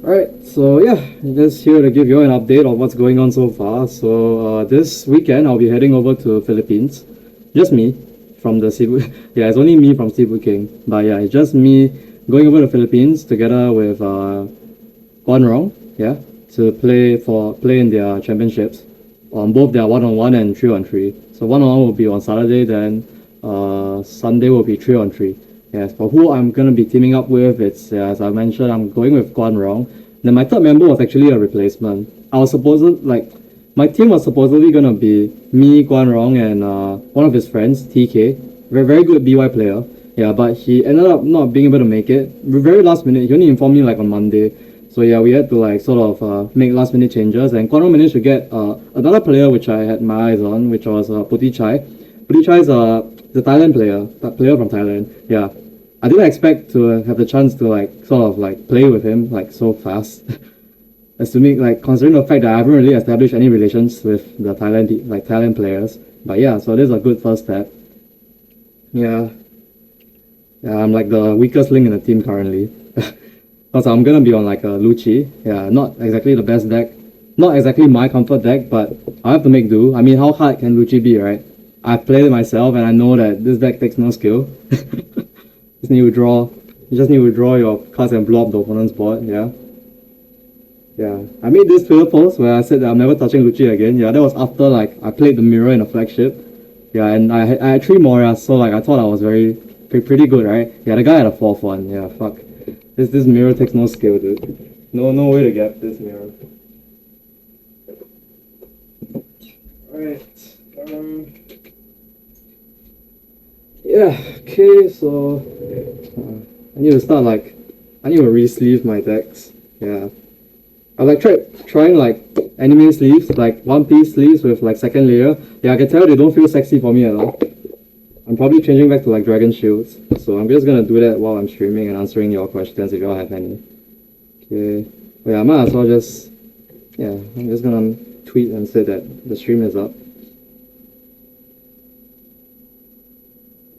Alright, so yeah, just here to give you an update on what's going on so far. So this weekend I'll be heading over to Philippines. Just me from the Cebu. Yeah, it's only me from Cebu King. But yeah, it's just me going over to Philippines together with Guanrong, yeah, to play in their championships on both their 1-on-1 and 3-on-3. So 1-on-1 will be on Saturday, then Sunday will be 3-on-3. Yes, for who I'm gonna be teaming up with, it's as I mentioned, I'm going with Guanrong. Then my third member was actually a replacement. My team was supposedly gonna be me, Guanrong, and one of his friends, TK. Very good BY player. Yeah, but he ended up not being able to make it. Very last minute. He only informed me like on Monday. So yeah, we had to like sort of make last minute changes. And Guanrong managed to get another player which I had my eyes on, which was Puti Chai. Puti Chai is the Thailand player from Thailand. Yeah, I didn't expect to have the chance to like sort of like play with him like so fast. Assuming like considering the fact that I haven't really established any relations with the Thailand players. But yeah, so this is a good first step. Yeah, I'm like the weakest link in the team currently. Because I'm gonna be on like a Lucci. Yeah, not exactly the best deck. Not exactly my comfort deck, but I have to make do. I mean, how hard can Lucci be, right? I've played it myself and I know that this deck takes no skill. You just need to draw your cards and blow up the opponent's board, yeah. Yeah. I made this Twitter post where I said that I'm never touching Lucci again. Yeah, that was after like I played the mirror in a flagship. Yeah, and I had 3 Morias, so like I thought I was pretty good, right? Yeah, the guy had a 4th one. Yeah, fuck. This mirror takes no skill, dude. No way to get this mirror. Alright. Yeah, okay, so I need to re-sleeve my decks. Yeah. I like trying like anime sleeves, like One Piece sleeves with like second layer. Yeah, I can tell they don't feel sexy for me at all. I'm probably changing back to like Dragon Shields. So I'm just gonna do that while I'm streaming and answering your questions if y'all have any. Okay. But yeah, I might as well just I'm just gonna tweet and say that the stream is up.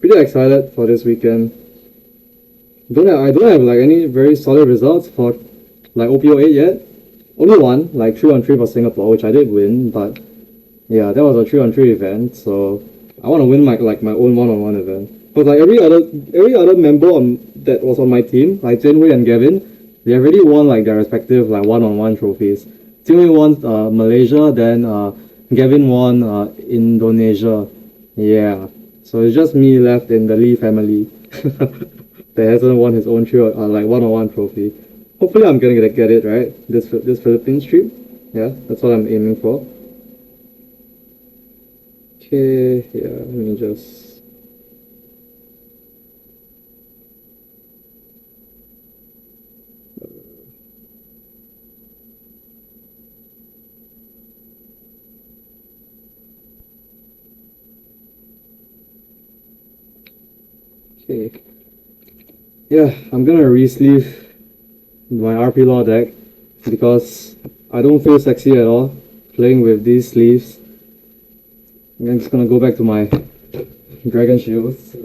Pretty excited for this weekend. I don't have like any very solid results for like OPO8 yet. Only one, like 3-on-3 for Singapore, which I did win, but yeah, that was a 3-on-3 event, so I want to win my own 1-on-1 event. But like every other member that was on my team, like Jinhui and Gavin, they already won like their respective like 1-on-1 trophies. Jinhui won Malaysia, then Gavin won Indonesia. Yeah. So it's just me left in the Lee family that hasn't won his own 1-on-1 trophy. Hopefully I'm gonna get it right this Philippines trip. Yeah, that's what I'm aiming for. Okay, yeah, let me just. Okay. Yeah, I'm gonna re-sleeve my RP Law deck because I don't feel sexy at all playing with these sleeves. I'm just gonna go back to my Dragon Shields.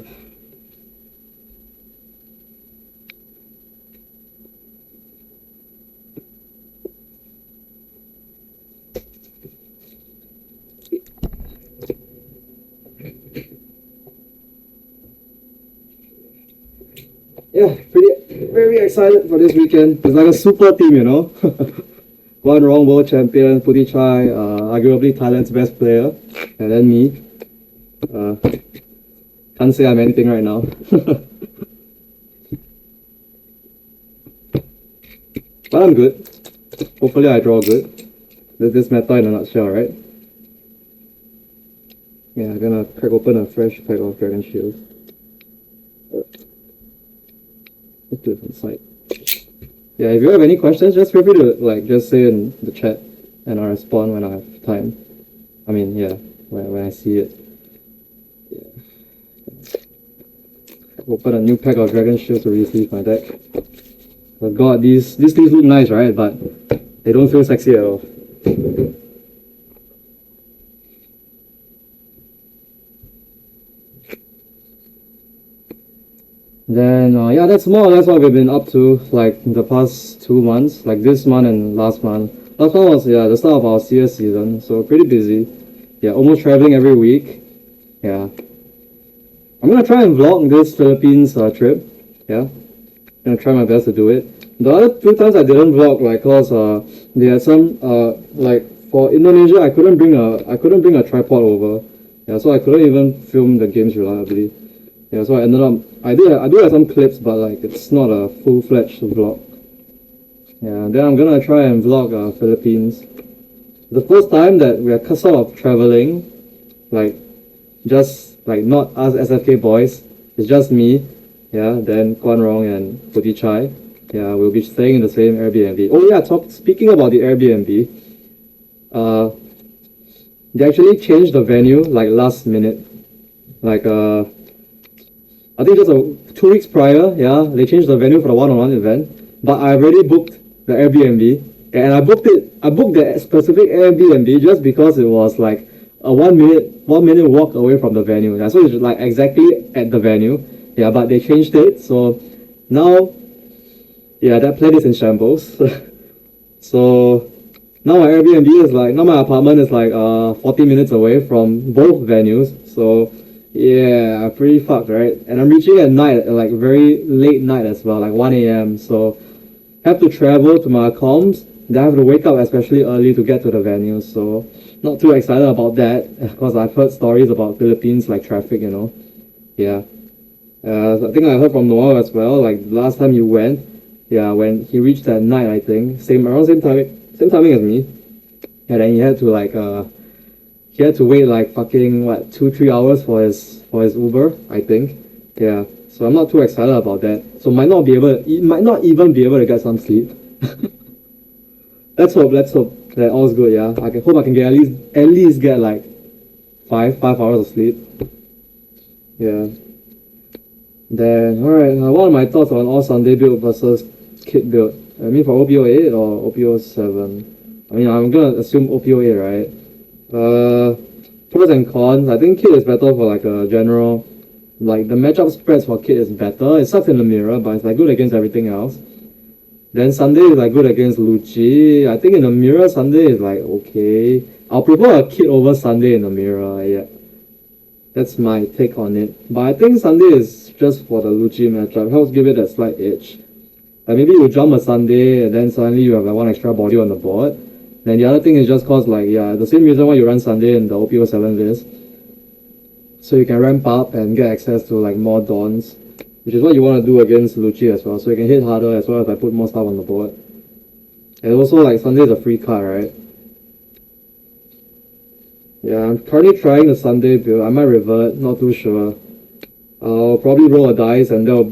Yeah, very excited for this weekend. It's like a super team, you know. Guanrong world champion, Puti Chai, arguably Thailand's best player, and then me. Can't say I'm anything right now. But I'm good. Hopefully I draw good. This meta in a nutshell, right? Yeah, I'm gonna crack open a fresh pack of Dragon Shields. Let's do it from the side. Yeah, if you have any questions, just feel free to like just say in the chat, and I'll respond when I have time. I mean, yeah, when I see it. Yeah. Open a new pack of Dragon Shields to re-sleeve my deck. Oh god, these sleeves look nice, right? But they don't feel sexy at all. Then yeah, that's more or less what we've been up to like the past 2 months, like this month and last month. Last month was the start of our CS season, so pretty busy. Yeah, almost traveling every week. Yeah, I'm gonna try and vlog this Philippines trip. Yeah, gonna try my best to do it. The other 2 times I didn't vlog, like cause they had some like for Indonesia I couldn't bring a tripod over. Yeah, so I couldn't even film the games reliably. Yeah, so I ended up I do have some clips, but like it's not a full-fledged vlog. Yeah, then I'm gonna try and vlog Philippines. The first time that we are sort of traveling, like just like not us SFK boys, it's just me. Yeah, then Guan Rong and Putty Chai. Yeah, we'll be staying in the same Airbnb. Oh yeah, speaking about the Airbnb, they actually changed the venue like last minute. Like I think just 2 weeks prior, yeah, they changed the venue for the one-on-one event. But I already booked the Airbnb, and I booked the specific Airbnb just because it was like a 1 minute walk away from the venue. Yeah, so it's like exactly at the venue. Yeah, but they changed it, so now, yeah, that plan is in shambles. So now my my apartment is like 40 minutes away from both venues. So yeah, pretty fucked, right? And I'm reaching at night, like very late night as well, like 1 a.m. So have to travel to my comms. Then I have to wake up especially early to get to the venue. So not too excited about that because I've heard stories about Philippines like traffic, you know. Yeah. I think I heard from Noah as well. Like last time you went, yeah, when he reached at night, I think around same timing as me. And then he had to wait like fucking 2-3 hours for his Uber, I think. Yeah, so I'm not too excited about that. So might not even be able to get some sleep. Let's hope that all's good. Yeah, hope I can get at least get like 5 hours of sleep. Yeah. Then alright, what are my thoughts on all Sunday build versus kit build? I mean for OPO 8 or OPO 7? I mean I'm gonna assume OPO 8, right? Pros and cons. I think kit is better for like a general, like the matchup spreads for kit is better. It sucks in the mirror, but it's like good against everything else. Then Sunday is like good against Lucci. I think in the mirror Sunday is like okay. I'll prefer a kit over Sunday in the mirror. Yeah, that's my take on it. But I think Sunday is just for the Lucci matchup. Helps give it a slight edge. Like maybe you jump a Sunday and then suddenly you have like one extra body on the board. Then the other thing is just cause like, yeah, the same reason why you run Sunday in the OPO 7 list. So you can ramp up and get access to like more dawns, which is what you want to do against Lucci as well. So you can hit harder as well as I put more stuff on the board. And also like Sunday is a free card, right? Yeah, I'm currently trying the Sunday build. I might revert, not too sure. I'll probably roll a dice and they'll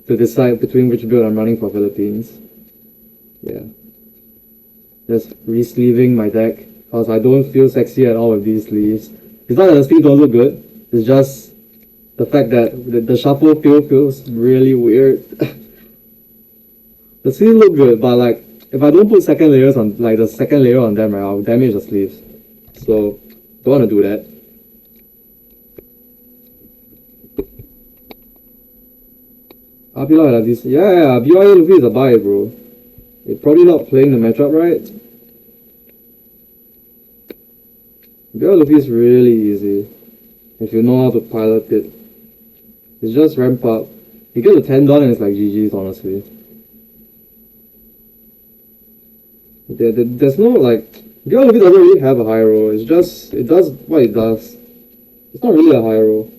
to decide between which build I'm running for Philippines. Yeah. Just re-sleeving my deck because I don't feel sexy at all with these sleeves. It's not that the sleeves don't look good, it's just the fact that the shuffle feels really weird. The sleeves look good, but like if I don't put second layers on, like the second layer on them, right, I'll damage the sleeves. So don't want to do that. RP like this. Yeah, BYA Luffy is a buy, bro. You're probably not playing the matchup right. BYA Luffy is really easy if you know how to pilot it. It's just ramp up. You get the 10 done and it's like GG's, honestly. There's no like BYA Luffy doesn't really have a high roll. It's just it does what it does. It's not really a high roll.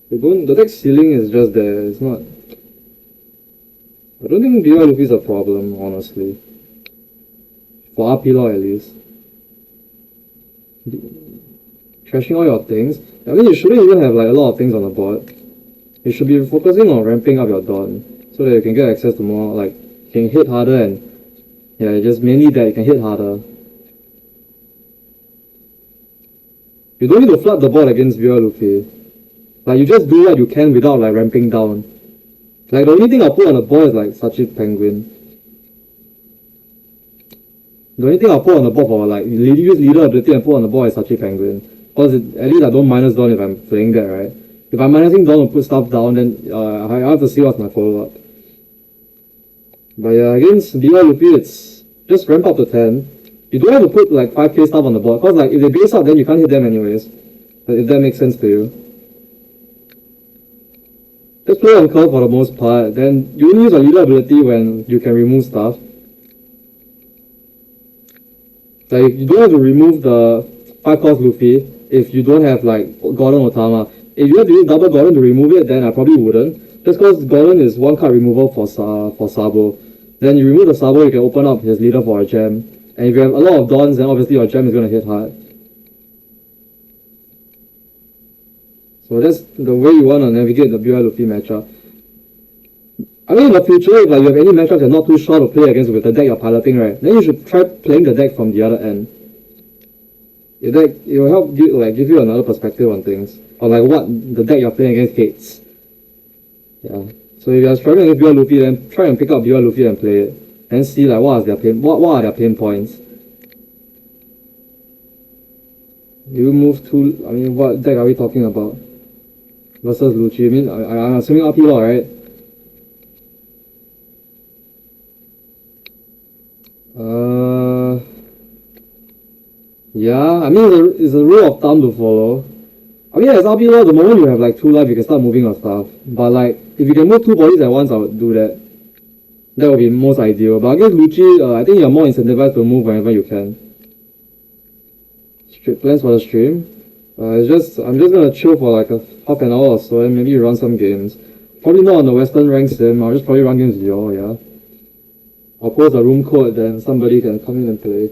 The deck ceiling is just there. It's not. I don't think BYA Luffy is a problem, honestly. For RP law at least. Trashing all your things. I mean, you shouldn't even have like a lot of things on the board. You should be focusing on ramping up your dawn so that you can get access to more, like, you can hit harder and, yeah, just mainly that you can hit harder. You don't need to flood the board against BYA Luffy. Like, you just do what you can without like ramping down. Like, the only thing I'll put on the board is like Sachi Penguin. The only thing I'll put on the board for like use leader ability and put on the board is Sachi Penguin. Because at least I don't minus down if I'm playing that, right? if I'm managing down to put stuff down, then I have to see what's my follow-up. But yeah, against BY Luffy, it's just ramp up to 10. You don't have to put like 5k stuff on the board, cause like if they base up, then you can't hit them anyways. If that makes sense to you. Just play on curve for the most part, then you only use your leader ability when you can remove stuff. Like, you don't have to remove the 5 cost Luffy if you don't have like Gordon or Tama. If you have to use double Gordon to remove it, then I probably wouldn't. Just cause Gordon is 1 card removal for Sabo. Then you remove the Sabo, you can open up his leader for a gem. And if you have a lot of Dons, then obviously your gem is gonna hit hard. So that's the way you wanna navigate the BY Luffy matchup. I mean, in the future, if like, you have any matchups you're not too sure to play against with the deck you're piloting, right, then you should try playing the deck from the other end. It will help you, like, give you another perspective on things, or like what the deck you're playing against hates. Yeah. So if you're struggling with BY Luffy, then try and pick up BY Luffy and play it, and see like what are their pain points. You move to, I mean, what deck are we talking about? Versus Lucci. I mean, I'm assuming RP Law, right? Yeah, I mean, it's a rule of thumb to follow. I mean, as RP Law, the moment you have like 2 life, you can start moving your stuff. But like, if you can move 2 bodies at once, I would do that. That would be most ideal. But against Lucci, I think you're more incentivized to move whenever you can. Plans for the stream? I'm just gonna chill for like a half an hour or so and maybe run some games. Probably not on the Western rank sim, I'll just probably run games with y'all, yeah. I'll post a room code, then somebody can come in and play.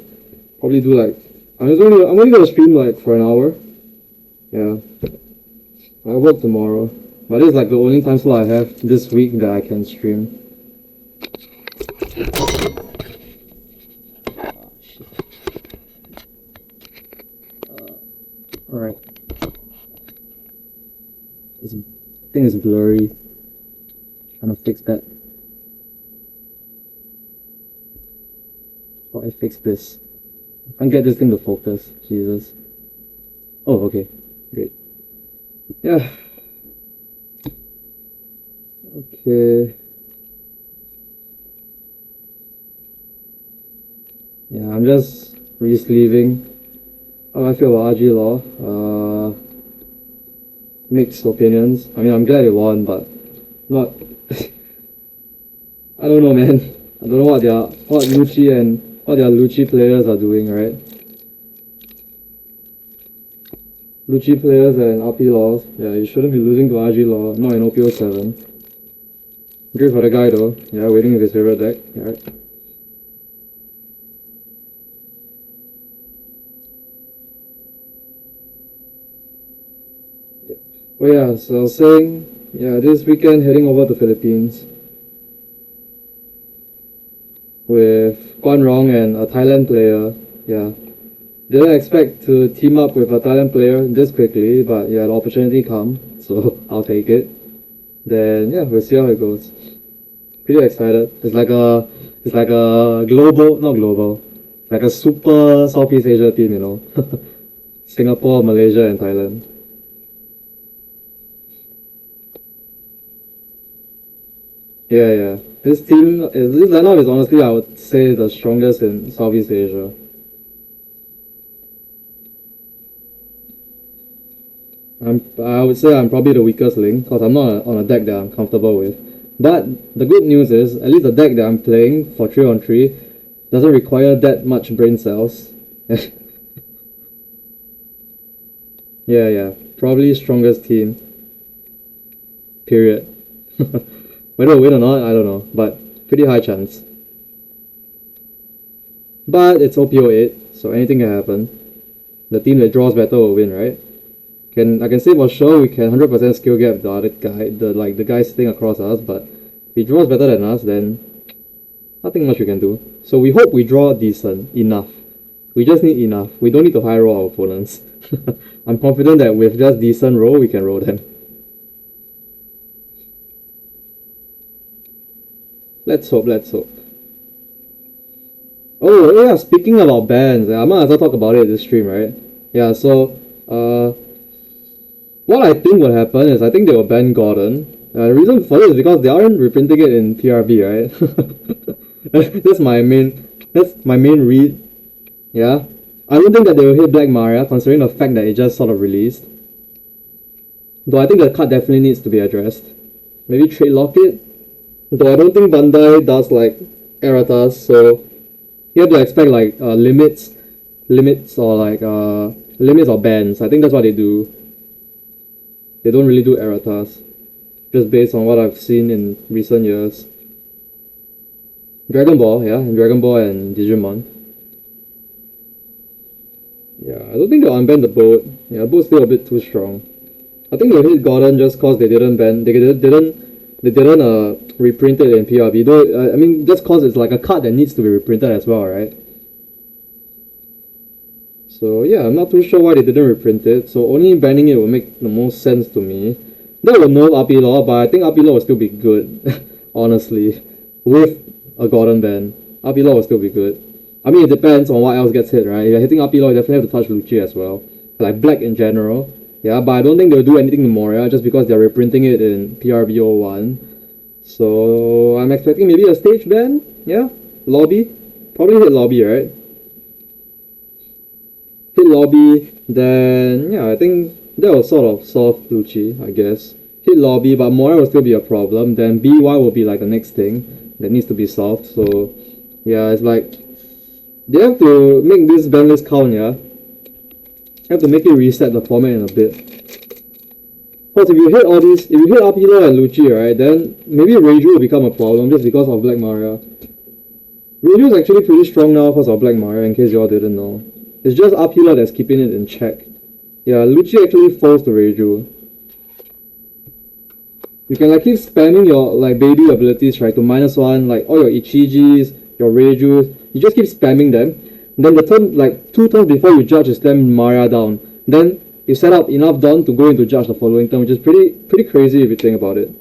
Probably do like, I'm only gonna stream like for an hour. Yeah. I work tomorrow. But this is like the only time slot I have this week that I can stream. Alright. I think it's blurry. Trying to fix that. Oh, I fixed this. I can't get this thing to focus. Jesus. Oh, okay. Great. Yeah. Okay. Yeah, I'm just re-sleeving. How I feel about RG Law. Mixed opinions. I mean, I'm glad it won, but not. I don't know, man. I don't know what their Lucci players are doing, right? Lucci players and RP Laws. Yeah, you shouldn't be losing to RG Law, not in OPO 7. Great for the guy though. Yeah, waiting with his favorite deck. Yeah, right. Oh yeah, so I was saying, yeah, this weekend heading over to Philippines with Guan Rong and a Thailand player. Yeah, didn't expect to team up with a Thailand player this quickly, but yeah, the opportunity come, so I'll take it. Then yeah, we'll see how it goes. Pretty excited. It's like a global, not global, like a super Southeast Asia team, you know. Singapore, Malaysia, and Thailand. Yeah. This lineup is honestly, I would say, the strongest in Southeast Asia. I would say I'm probably the weakest link because I'm not on a deck that I'm comfortable with. But the good news is, at least the deck that I'm playing for 3-on-3 doesn't require that much brain cells. Yeah. Probably strongest team. Period. Whether to win or not, I don't know, but pretty high chance. But it's OPO 8, so anything can happen. The team that draws better will win, right? I can say for sure we can 100% skill gap the other guy, the guy sitting across us, but if he draws better than us, then nothing much we can do. So we hope we draw decent enough. We just need enough. We don't need to high roll our opponents. I'm confident that with just decent roll, we can roll them. Let's hope. Oh yeah, speaking about bans, I might as well talk about it this stream, right? Yeah, so what I think would happen is I think they will ban Gordon. The reason for this is because they aren't reprinting it in PRB, right? That's my main read. Yeah. I don't think that they will hit Black Maria, considering the fact that it just sort of released. Though I think the card definitely needs to be addressed. Maybe trade lock it. Though I don't think Bandai does like erratas, so you have to expect like limits or like limits or bans. I think that's what they do. They don't really do erratas, just based on what I've seen in recent years. Dragon Ball, yeah, and Dragon Ball and Digimon. Yeah, I don't think they'll unban the boat. Yeah, boat's still a bit too strong. I think they'll hit Gordon just cause they didn't ban. They didn't reprint it in PRB. Though I mean, just cause it's like a card that needs to be reprinted as well, right? So yeah, I'm not too sure why they didn't reprint it. So only banning it will make the most sense to me. That will nerf RP Law, but I think RP Law will still be good. Honestly, with a Gordon ban, RP Law will still be good. I mean, it depends on what else gets hit, right? If you're hitting RP Law, you definitely have to touch Lucci as well. Like Black in general. Yeah, but I don't think they'll do anything to Moria just because they're reprinting it in PRB 01. So I'm expecting maybe a stage ban. Yeah, Lobby. Probably hit Lobby, right? Hit Lobby, then yeah, I think that will sort of solve Lucci, I guess. Hit Lobby, but Moria will still be a problem. Then BY will be like the next thing that needs to be solved. So yeah, it's like they have to make this ban list count, yeah? Have to make it reset the format in a bit. Because if you hit all these, if you hit Apilo and Lucci, right, then maybe Reiju will become a problem just because of Black Maria. Reiju is actually pretty strong now because of Black Maria, in case y'all didn't know. It's just Apilo that's keeping it in check. Yeah, Lucci actually falls to Reiju. You can like keep spamming your like baby abilities, right, to -1, like all your Ichijis, your Reijus. You just keep spamming them. Then the turn, like 2 turns before you judge, you slam Maria down. Then you set up enough Dawn to go into judge the following turn, which is pretty crazy if you think about it.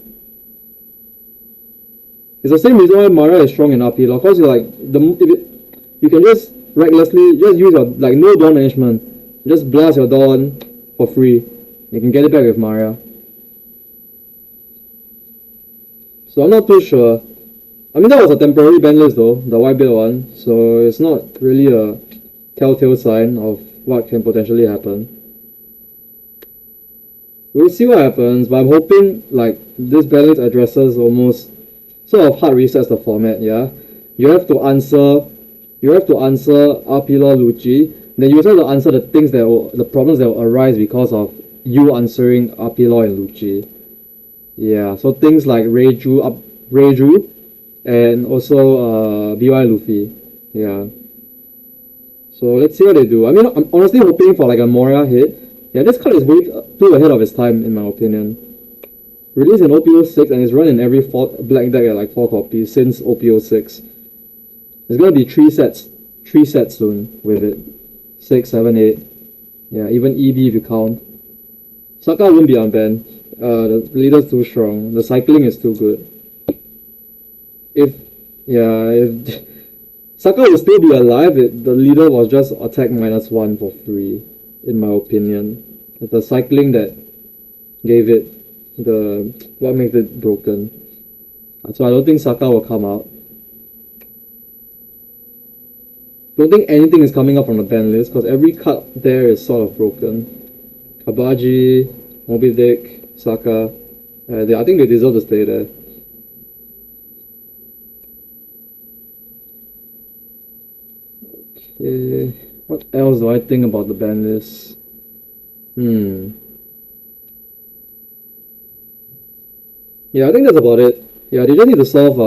It's the same reason why Maria is strong in RP Law, because you can just recklessly just use your like no Dawn management, just blast your Dawn for free. You can get it back with Maria. So I'm not too sure. I mean, that was a temporary ban list though, the white bit one, so it's not really a telltale sign of what can potentially happen. We'll see what happens, but I'm hoping like this ban list addresses almost sort of hard resets the format, yeah? You have to answer RP Law Lucci, then you also have to answer the problems that will arise because of you answering RP Law and Lucci. Yeah, so things like Reiju, and also BY Luffy. Yeah. So let's see what they do. I mean, I'm honestly hoping for like a Moria hit. Yeah, this card is way too ahead of its time in my opinion. Released in OP06 and it's run in every black deck at like 4 copies since OP06. There's gonna be 3 sets soon with it. 6, 7, 8. Yeah, even EB if you count. Saka won't be unbanned. The leader's too strong. The cycling is too good. If Saka will still be alive, the leader was just attack -1 for free, in my opinion. It's the cycling that gave it what makes it broken. So I don't think Saka will come out. Don't think anything is coming up from the ban list because every card there is sort of broken. Kabaji, Moby Dick, Saka, I think they deserve to stay there. Okay, what else do I think about the ban list? Yeah, I think that's about it. Yeah, they just need to solve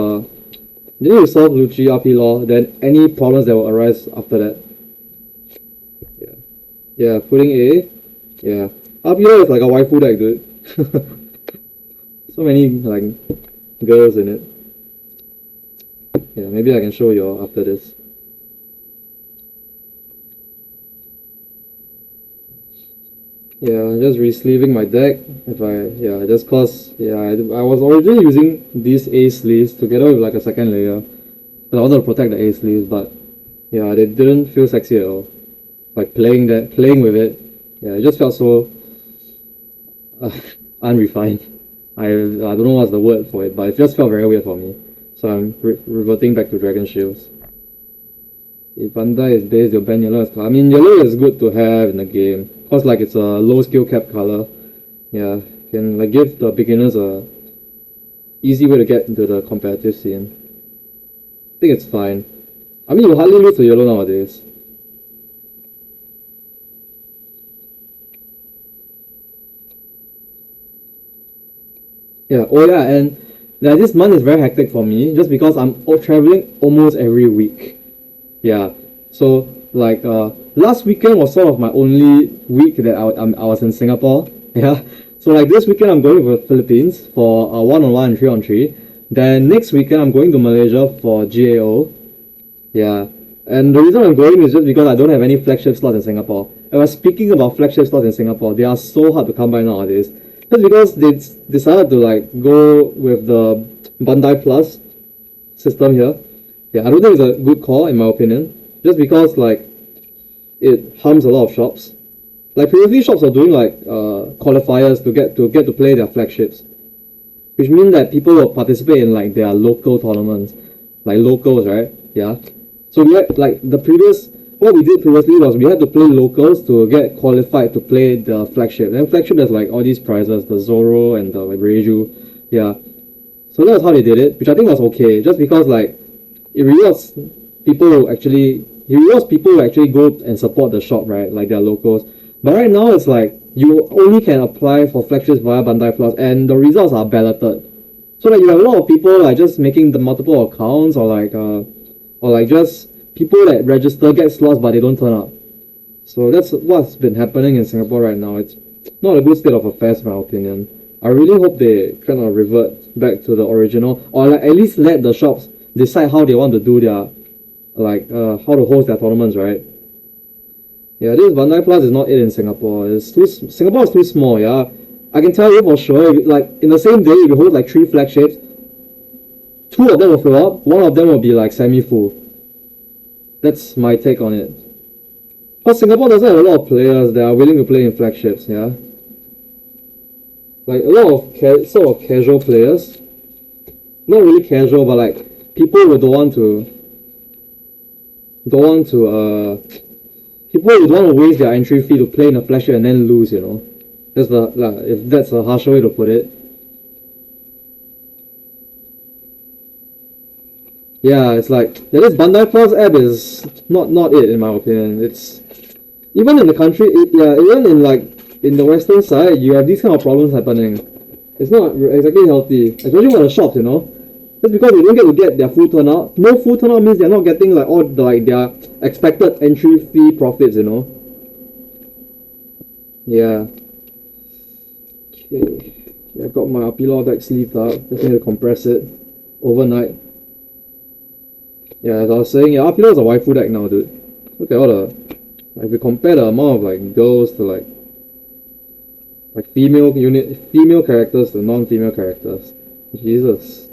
Lucci, RP Law, then any problems that will arise after that. Yeah, putting A. Yeah, RP Law is like a waifu deck, dude. So many like girls in it. Yeah, maybe I can show you all after this. Yeah, just re-sleeving my deck. Just cause I was originally using these A sleeves together with like a second layer. But I wanted to protect the A sleeves, but yeah, they didn't feel sexy at all. Like playing with it. Yeah, it just felt so unrefined. I don't know what's the word for it, but it just felt very weird for me. So I'm reverting back to Dragon Shields. If Bandai is based, your ban yellow is I mean, yellow is good to have in the game. Cause like it's a low skill cap color. Yeah, can like give the beginners a easy way to get into the competitive scene. I think it's fine. I mean, you hardly lose to yellow nowadays. Yeah, oh yeah, and this month is very hectic for me just because I'm traveling almost every week. Yeah, so like last weekend was sort of my only week that I was in Singapore. Yeah, so like this weekend I'm going to the Philippines for 1-on-1 and 3-on-3. Then next weekend I'm going to Malaysia for GAO. Yeah, and the reason I'm going is just because I don't have any flagship slots in Singapore. And we're speaking about flagship slots in Singapore, they are so hard to come by nowadays. Just because they decided to like go with the Bandai Plus system here. Yeah, I don't think it's a good call in my opinion. Just because like it harms a lot of shops. Like previously shops are doing like qualifiers to get to play their flagships. Which means that people will participate in like their local tournaments. Like locals, right? Yeah. So we had like what we did previously was we had to play locals to get qualified to play the flagship. And flagship has like all these prizes, the Zoro and the like, Reiju. Yeah. So that's how they did it, which I think was okay. Just because like it rewards people who actually go and support the shop, right? Like their locals. But right now it's like you only can apply for flagships via Bandai Plus and the results are balloted. So like you have a lot of people like just making the multiple accounts or like just people that register get slots but they don't turn up. So that's what's been happening in Singapore right now. It's not a good state of affairs in my opinion. I really hope they kind of revert back to the original or like at least let the shops decide how they want to do their how to host their tournaments, right? Yeah, this Bandai Plus is not it in Singapore. Singapore is too small, yeah. I can tell you for sure, like in the same day if you hold like 3 flagships, 2 of them will fill up, 1 of them will be like semi-full. That's my take on it. Because Singapore doesn't have a lot of players that are willing to play in flagships, yeah. Like a lot of sort of casual players. Not really casual, but like people who don't want to waste their entry fee to play in a flagship and then lose, you know. That's if that's a harsher way to put it. Yeah, it's like this Bandai Plus app is not it in my opinion. It's even in the country, even in like in the western side, you have these kind of problems happening. It's not exactly healthy, especially for the shops, you know. Just because they don't get their full turnout. No full turnout means they're not getting like all the, like their expected entry fee profits, you know. Yeah. Okay. I got my Apilor deck sleeved up. Just need to compress it overnight. Yeah, as I was saying, yeah, Apilor is a waifu deck now, dude. Look at all the if you compare the amount of like girls to like female characters to non-female characters. Jesus.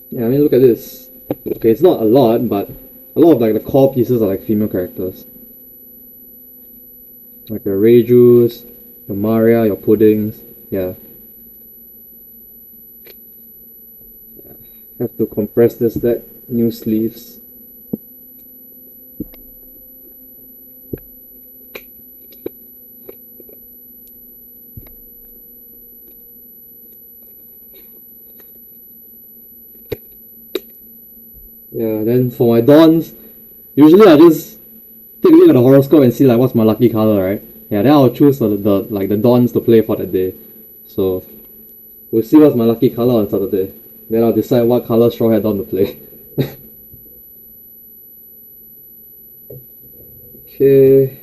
Yeah, I mean, look at this. Okay, it's not a lot, but a lot of like the core pieces are like female characters. Like your Reijus, your Maria, your Puddings. Yeah. Have to compress this deck. New sleeves. Yeah, then for my dons, usually I just take a look at the horoscope and see like what's my lucky color, right? Yeah, then I'll choose the dons to play for that day. So we'll see what's my lucky color on Saturday. Then I'll decide what color straw hat don to play. Okay.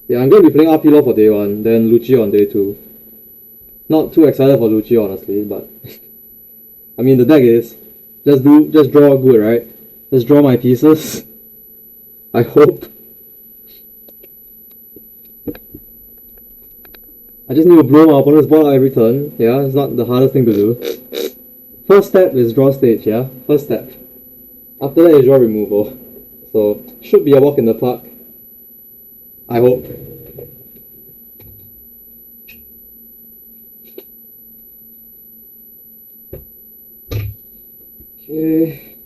Yeah, I'm going to be playing Apilor for day 1, then Lucci on day 2. Not too excited for Lucci honestly, but I mean the deck is just draw good, right? Just draw my pieces. I hope. I just need to blow my opponent's board every turn. Yeah, it's not the hardest thing to do. First step is draw stage, yeah? First step. After that is draw removal. So should be a walk in the park. I hope. Okay.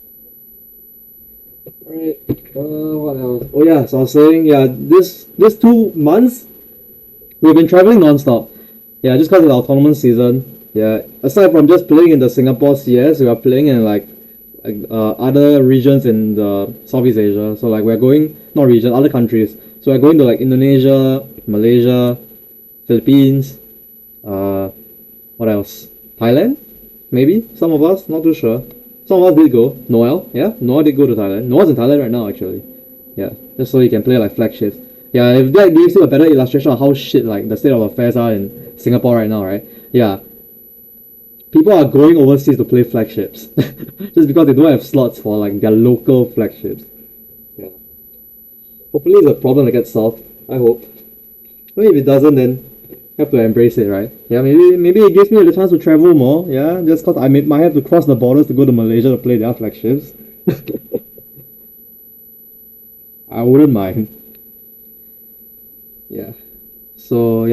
Alright. What else? Oh yeah, so I was saying, yeah, this 2 months we've been traveling non-stop. Yeah, just because of our tournament season. Yeah, aside from just playing in the Singapore CS, we are playing in like other regions in the Southeast Asia. So like we're going, not region, other countries. So we're going to like Indonesia, Malaysia, Philippines, what else? Thailand? Maybe? Some of us, not too sure. Some of us did go. Noel, yeah? Noel did go to Thailand. Noel's in Thailand right now actually. Yeah, just so you can play like flagships. Yeah, if that gives you a better illustration of how shit like the state of affairs are in Singapore right now, right? Yeah. People are going overseas to play flagships. Just because they don't have slots for like their local flagships. Yeah. Hopefully it's a problem that gets solved. I hope. Well, if it doesn't, then have to embrace it, right? Yeah, maybe it gives me the chance to travel more. Yeah, just cause might have to cross the borders to go to Malaysia to play their flagships. I wouldn't mind. Yeah. So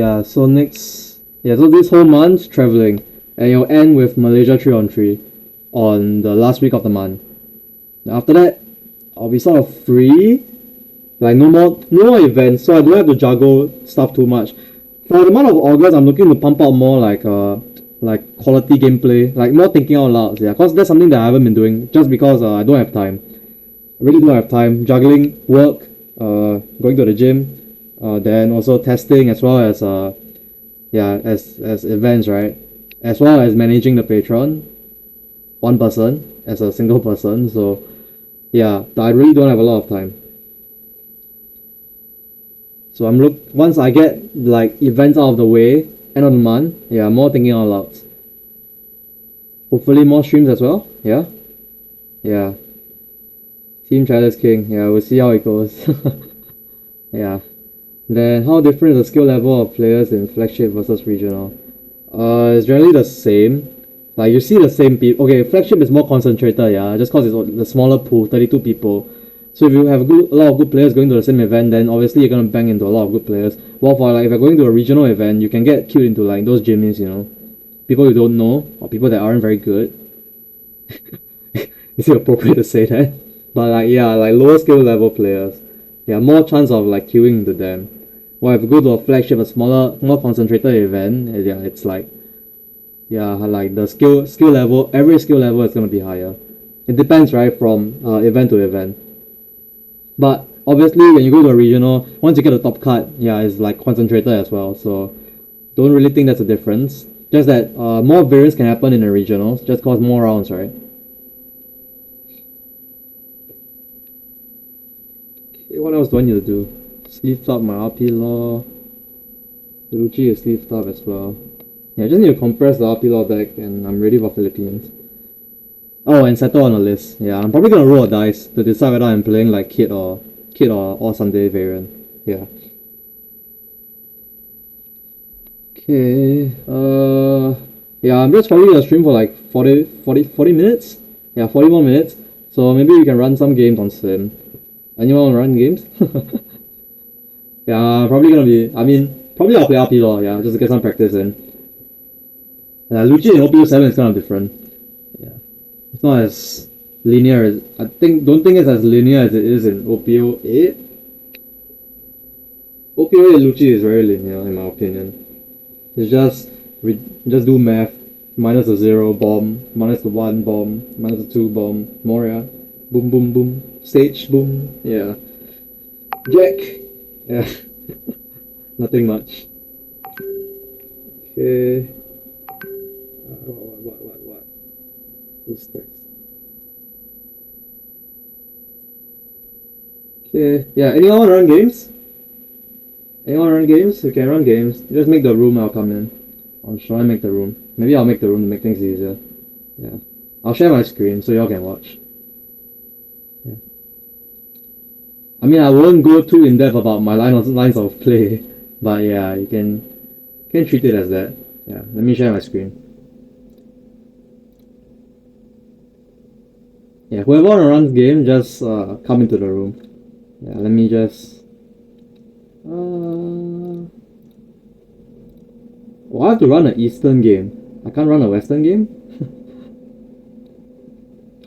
next, so this whole month traveling, and it'll end with Malaysia 3-on-3 on the last week of the month. After that, I'll be sort of free. Like no more events, so I don't have to juggle stuff too much. For the month of August, I'm looking to pump out more like quality gameplay, like more thinking out loud. Yeah, cause that's something that I haven't been doing just because I don't have time. I really don't have time juggling work, going to the gym, then also testing as well as as events, right? As well as managing the Patreon, one person as a single person. So yeah, I really don't have a lot of time. So once I get like events out of the way, end of the month, yeah, more thinking out loud. Hopefully more streams as well. Yeah. Team Chalice King. Yeah, we'll see how it goes. Yeah. Then how different is the skill level of players in flagship versus regional? It's generally the same. Like you see the same people. Okay, flagship is more concentrated, yeah, just cause it's the smaller pool, 32 people. So if you have a lot of good players going to the same event, then obviously you're gonna bang into a lot of good players. While for like if you're going to a regional event, you can get queued into like those jimmies, you know, people you don't know or people that aren't very good. Is it appropriate to say that? But like yeah, like lower skill level players, yeah, more chance of like queuing into them. While if you go to a flagship, a smaller, more concentrated event, yeah, it's like like the skill level, every skill level is gonna be higher. It depends, right, from event to event. But obviously, when you go to a regional, once you get a top cut, yeah, it's like concentrated as well. So don't really think that's a difference. Just that more variance can happen in the regionals, just cause more rounds, right? Okay, what else do I need to do? Sleeved up my RP law. Luigi is sleeved up as well. Yeah, I just need to compress the RP law deck, and I'm ready for Philippines. Oh, and settle on a list. Yeah, I'm probably gonna roll a dice to decide whether I'm playing like Kid or Sunday variant. Yeah. Okay. Yeah, I'm just probably gonna stream for like 40 minutes. Yeah, 40 more minutes. So maybe we can run some games on Sim. Anyone wanna run games? Yeah, probably gonna be. I mean, probably I'll play RP law. Yeah, just to get some practice in. Yeah, Luigi in OPU 7 is kind of different. Yeah. It's not as linear as don't think it's as linear as it is in OPO 8. OPO 8 Lucci is very linear in my opinion. It's just do math. Minus a 0 bomb, minus the 1 bomb, minus the 2 bomb, Moria, boom boom boom, stage boom, yeah. Jack! Yeah. Nothing much. Okay. What? Who's next? Okay, yeah, anyone wanna run games? Anyone run games? You can run games. Just make the room, I'll come in. Or should I make the room? Maybe I'll make the room to make things easier. Yeah. I'll share my screen so y'all can watch. Yeah. I mean, I won't go too in depth about my lines of play, but yeah, you can treat it as that. Yeah, let me share my screen. Yeah, whoever wanna run the game, just come into the room. Yeah, let me just. Oh, I have to run an Eastern game. I can't run a Western game?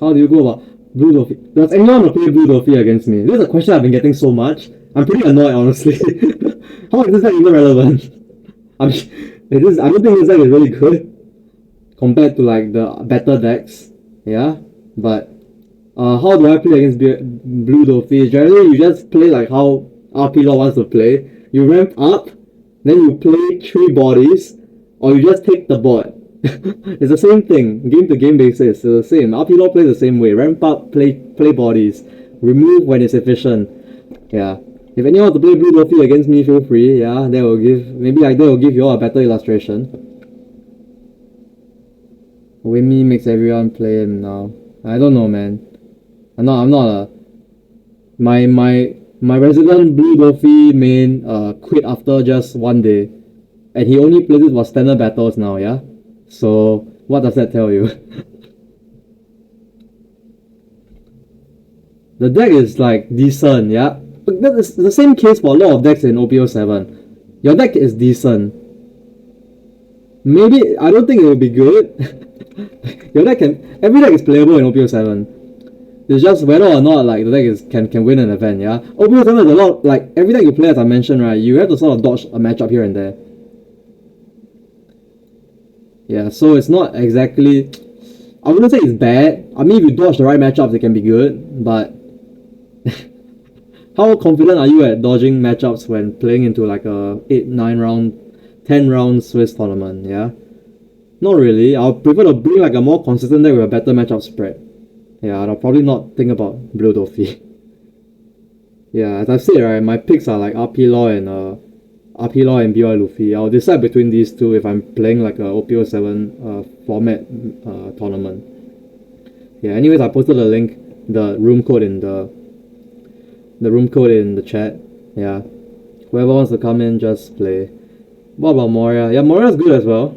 How do you go about Blue Dolphy? Does anyone want to play Blue Dolphy against me? This is a question I've been getting so much. I'm pretty annoyed, honestly. How is this deck even relevant? I don't think this deck is really good compared to like the better decks. Yeah, but how do I play against Blue Dolphy? Generally, you just play like how RP Law wants to play. You ramp up, then you play 3 bodies, or you just take the board. It's the same thing, game to game basis. It's the same. RP Law plays the same way. Ramp up, play bodies, remove when it's efficient. Yeah. If anyone wants to play Blue Dolphy against me, feel free. Yeah, that will give that will give you all a better illustration. Wimmy makes everyone play him now. I don't know, man. I'm not a my resident Blue Dolphy main quit after just 1 day, and he only plays it for standard battles now. Yeah. So what does that tell you? The deck is like decent, yeah. But that is the same case for a lot of decks in OPO7. Your deck is decent. Maybe I don't think it will be good. Your deck every deck is playable in OPO7. It's just whether or not like the deck can win an event, yeah. OPO7 is a lot like every deck you play, as I mentioned, right, you have to sort of dodge a matchup here and there. Yeah, so it's not exactly, I wouldn't say it's bad. I mean, if you dodge the right matchups, it can be good, but how confident are you at dodging matchups when playing into like a 8, 9 round, 10 round Swiss tournament, yeah? Not really. I'll prefer to bring like a more consistent deck with a better matchup spread. Yeah, and I'll probably not think about Blue Dolphy. Yeah, as I've said, right, my picks are like RP Law and BY Luffy. I'll decide between these two if I'm playing like a OPO7 format tournament. Yeah, anyways, I posted the link, the room code in the chat. Yeah, whoever wants to come in, just play. What about Moria? Yeah, Moria's good as well.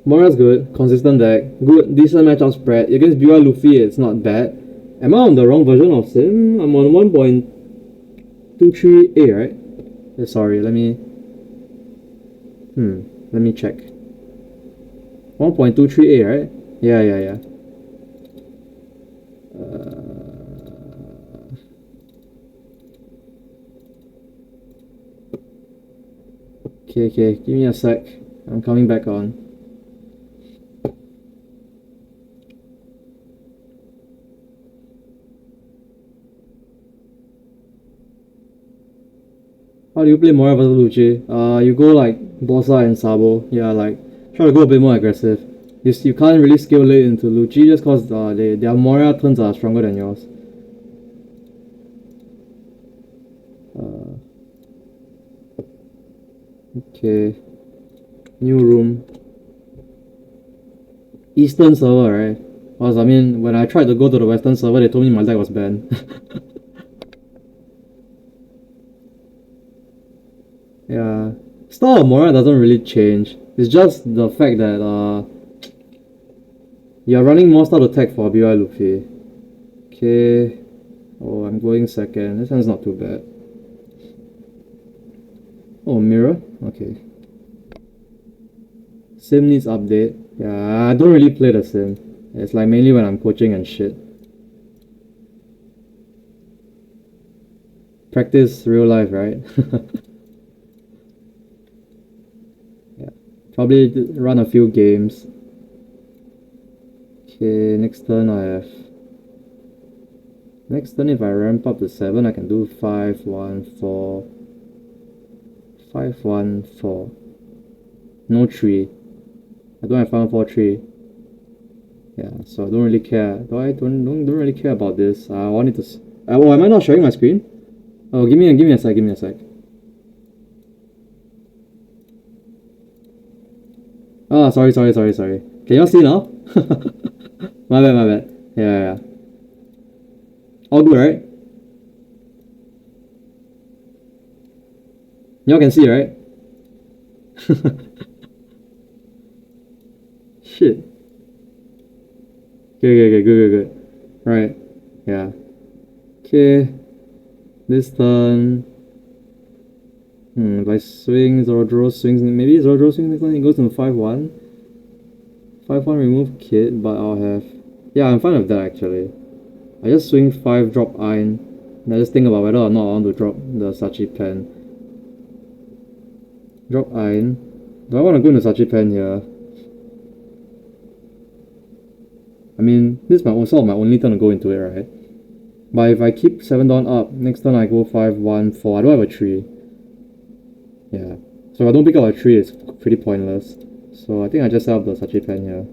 Moria's good, consistent deck, good, decent matchup spread. Against BY Luffy, it's not bad. Am I on the wrong version of Sim? I'm on 1.23a, right? Sorry, let me check. 1.23a, right? Yeah. Okay, give me a sec. I'm coming back on. How do you play Moria versus Lucci? You go like Bossa and Sabo. Yeah, like try to go a bit more aggressive. You can't really scale late into Lucci just cause their Moria turns are stronger than yours. Okay. New room. Eastern server, right? Because I mean, when I tried to go to the Western server, they told me my deck was banned. Yeah, style of Moria doesn't really change. It's just the fact that you're running more style attack for BY Luffy. Okay. Oh, I'm going second. This one's not too bad. Oh, mirror? Okay. Sim needs update. Yeah, I don't really play the sim. It's like mainly when I'm coaching and shit. Practice real life, right? Probably run a few games. Okay, next turn I have. Next turn, if I ramp up to 7, I can do 5, 1, 4. 5, 1, 4. No 3. I don't have 5, 4, 3. Yeah, so I don't really care. Don't really care about this. I wanted to. Oh, am I not sharing my screen? Oh, give me a sec. Ah, sorry. Can you all see now? My bad. Yeah. All good, right? Y'all can see, right? Shit. Okay, good. Right. Yeah. Okay. This turn. If I swing, Zorodro swings. Maybe Zorodro swings next turn. He goes to 5-1. 5-1 remove kid, but I'll have. Yeah, I'm fine with that actually. I just swing 5, drop Ein. And I just think about whether or not I want to drop the Sachi Pen. Drop Ein. Do I want to go into Sachi Pen here? I mean, this is sort of my only turn to go into it, right? But if I keep 7 down up, next turn I go 5-1, 4. I don't have a 3. Yeah. So if I don't pick up a 3, it's pretty pointless. So I think I just set up the Sachi Pen here.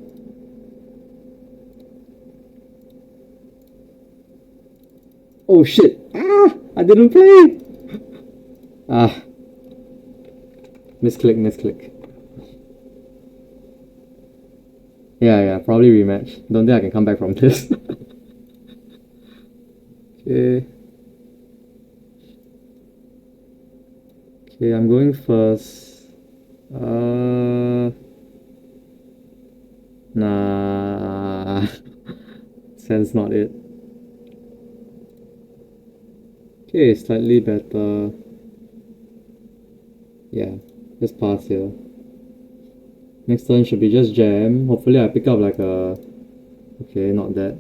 Oh shit! Ah! I didn't play! Ah. Misclick. Yeah, probably rematch. Don't think I can come back from this. Okay. Okay, I'm going first. Nah. Sense not it. Okay, slightly better. Yeah, just pass here. Next turn should be just jam. Hopefully I pick up like a... Okay, not that.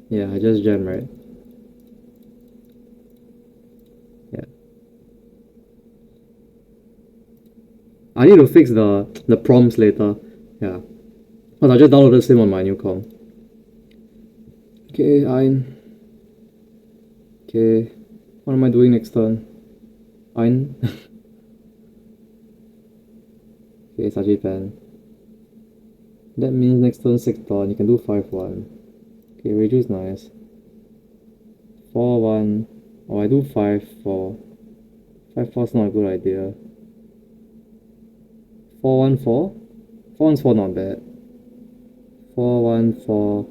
Yeah, I just jam, right? Yeah. I need to fix the prompts later. Yeah. Because I just downloaded Sim on my new com. Okay, Ein. Okay. What am I doing next turn? Ein. Okay, Sachi Pen. That means next turn 6 turn, you can do 5-1. Okay, Reiju is nice. 4-1. Oh, I do 5-4. 5-4 is not a good idea. 4-1-4? 4-1-4 not bad. 4-1-4.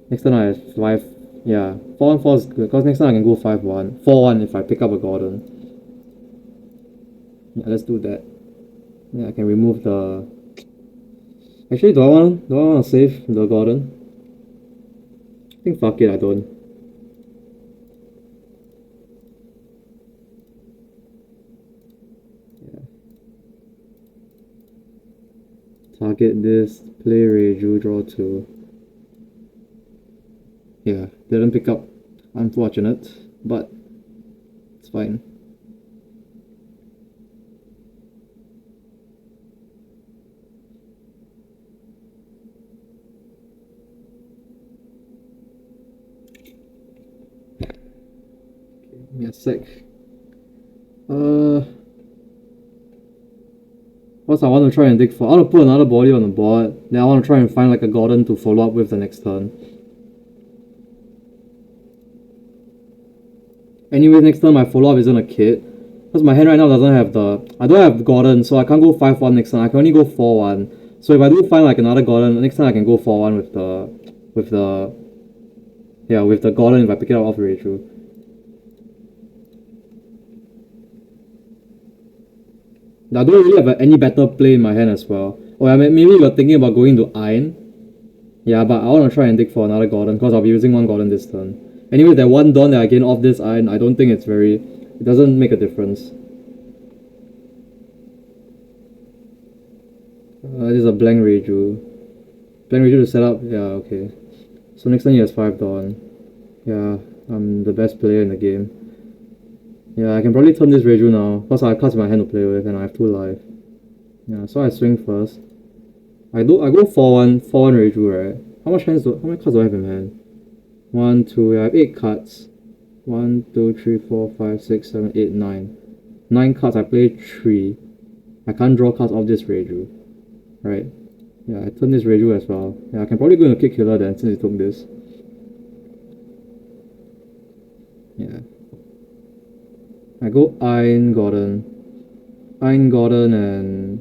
Next turn I have 5. Yeah, 4-1-4 is good because next time I can go 5-1. 4-1 if I pick up a Gordon. Yeah, let's do that. Yeah, I can remove the... Actually, do I want to save the Gordon? I think fuck it, I don't. Yeah. Target this, play Reiju, draw 2. Yeah, didn't pick up. Unfortunate, but it's fine. Give me a sec. First I want to try and dig for... I want to put another body on the board. Then I want to try and find like a Gordon to follow up with the next turn. Anyway, next turn my follow-up isn't a kid. Because my hand right now doesn't have the... I don't have Gordon, so I can't go 5-1 next turn. I can only go 4-1. So if I do find like another Gordon, next time I can go 4-1 with the... Yeah, with the Gordon if I pick it up off Reiju. I don't really have any better play in my hand as well. Oh yeah, maybe you're thinking about going to Ein. Yeah, but I want to try and dig for another Gordon because I'll be using one Gordon this turn. Anyway, that one Dawn that I gain off this Ein, I don't think it's very... It doesn't make a difference. This is a blank Reiju. Blank Reiju to set up? Yeah, okay. So next turn he has 5 Dawn. Yeah, I'm the best player in the game. Yeah, I can probably turn this Reiju now, because I have cards in my hand to play with and I have 2 life. Yeah, so I swing first. I go 4-1 Reiju, right? How many cards do I have in hand? 1, 2, I have 8 cards. 1, 2, 3, 4, 5, 6, 7, 8, 9. 9 cards, I play 3. I can't draw cards off this Reiju. Right? Yeah, I turn this Reiju as well. Yeah, I can probably go into Kick Killer then, since he took this. Yeah. I go Ein Gordon and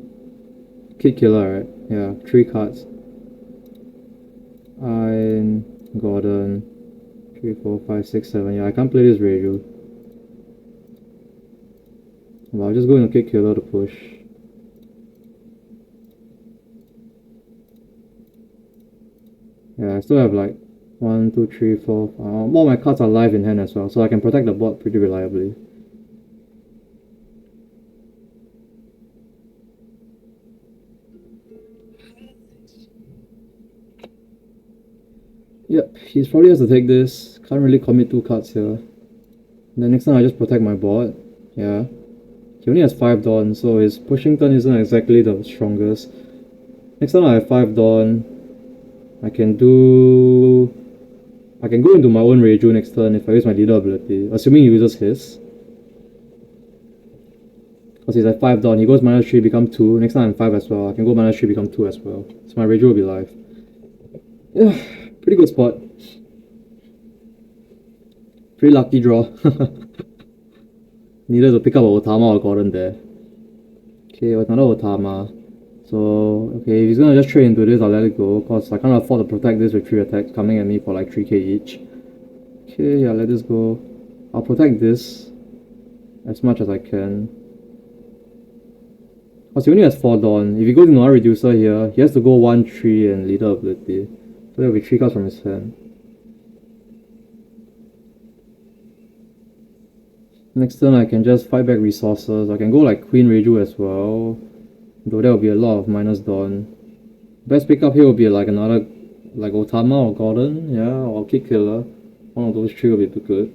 Kid Killer, right? Yeah, 3 cards. Ein Gordon, 3, 4, 5, 6, 7. Yeah, I can't play this Reiju. Well, I'll just go into Kid Killer to push. Yeah, I still have like 1, 2, 3, 4. All my cards are live in hand as well, so I can protect the board pretty reliably. Yep, he probably has to take this. Can't really commit 2 cards here. Then next time I just protect my board. Yeah. He only has 5 Dawn, so his pushing turn isn't exactly the strongest. Next time I have 5 Dawn, I can go into my own Reiju next turn if I use my leader ability, assuming he uses his. Because he's at 5 Dawn, he goes -3, become 2. Next time I'm 5 as well, I can go -3, become 2 as well. So my Reiju will be live. Yeah, pretty good spot. Pretty lucky draw. Needed to pick up a Otama or Gordon there. Okay, another Otama. So, okay, if he's gonna just trade into this, I'll let it go, because I can't afford to protect this with 3 attacks coming at me for like 3k each. Okay, yeah, let this go. I'll protect this as much as I can. Because he only has 4 Dawn. If he goes into another reducer here, he has to go 1, 3 and leader ability. So there'll be 3 cards from his hand. Next turn I can just fight back resources. I can go like Queen Reiju as well. Though there will be a lot of minus Dawn. Best pickup here will be like another like Otama or Gordon, yeah, or Kick Killer. One of those 3 will be too good.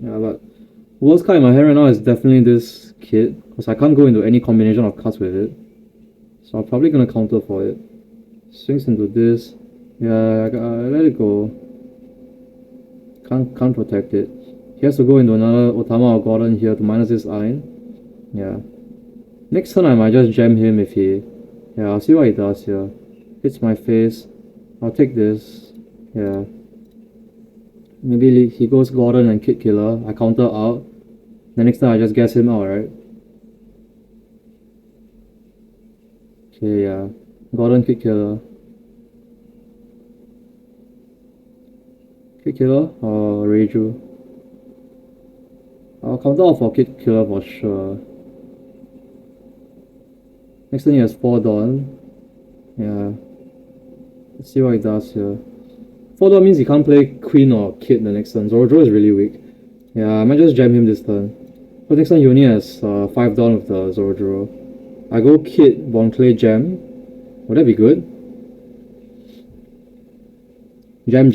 Yeah, but worst card in my hand right now is definitely this Kid, because I can't go into any combination of cards with it. So I'm probably gonna counter for it. Swings into this. Yeah, let it go. Can't protect it. He has to go into another Otama or Gordon here to minus this Iron. Yeah. Next turn I might just jam him if he... Yeah, I'll see what he does here. Hits my face. I'll take this. Yeah. Maybe he goes Gordon and Kid Killer. I counter out. Then next time I just guess him out, right? Okay, yeah. Gordon, Kid Killer. Kid Killer or Reiju? I'll counter out for Kid Killer for sure. Next turn he has 4 Dawn. Yeah. Let's see what he does here. 4 Dawn means he can't play Queen or Kid the next turn. Zoro is really weak. Yeah, I might just jam him this turn. But next turn he only has 5 Dawn with the Zoro. I go Kid, Bon Clay, Jam. Would that be good? Jam.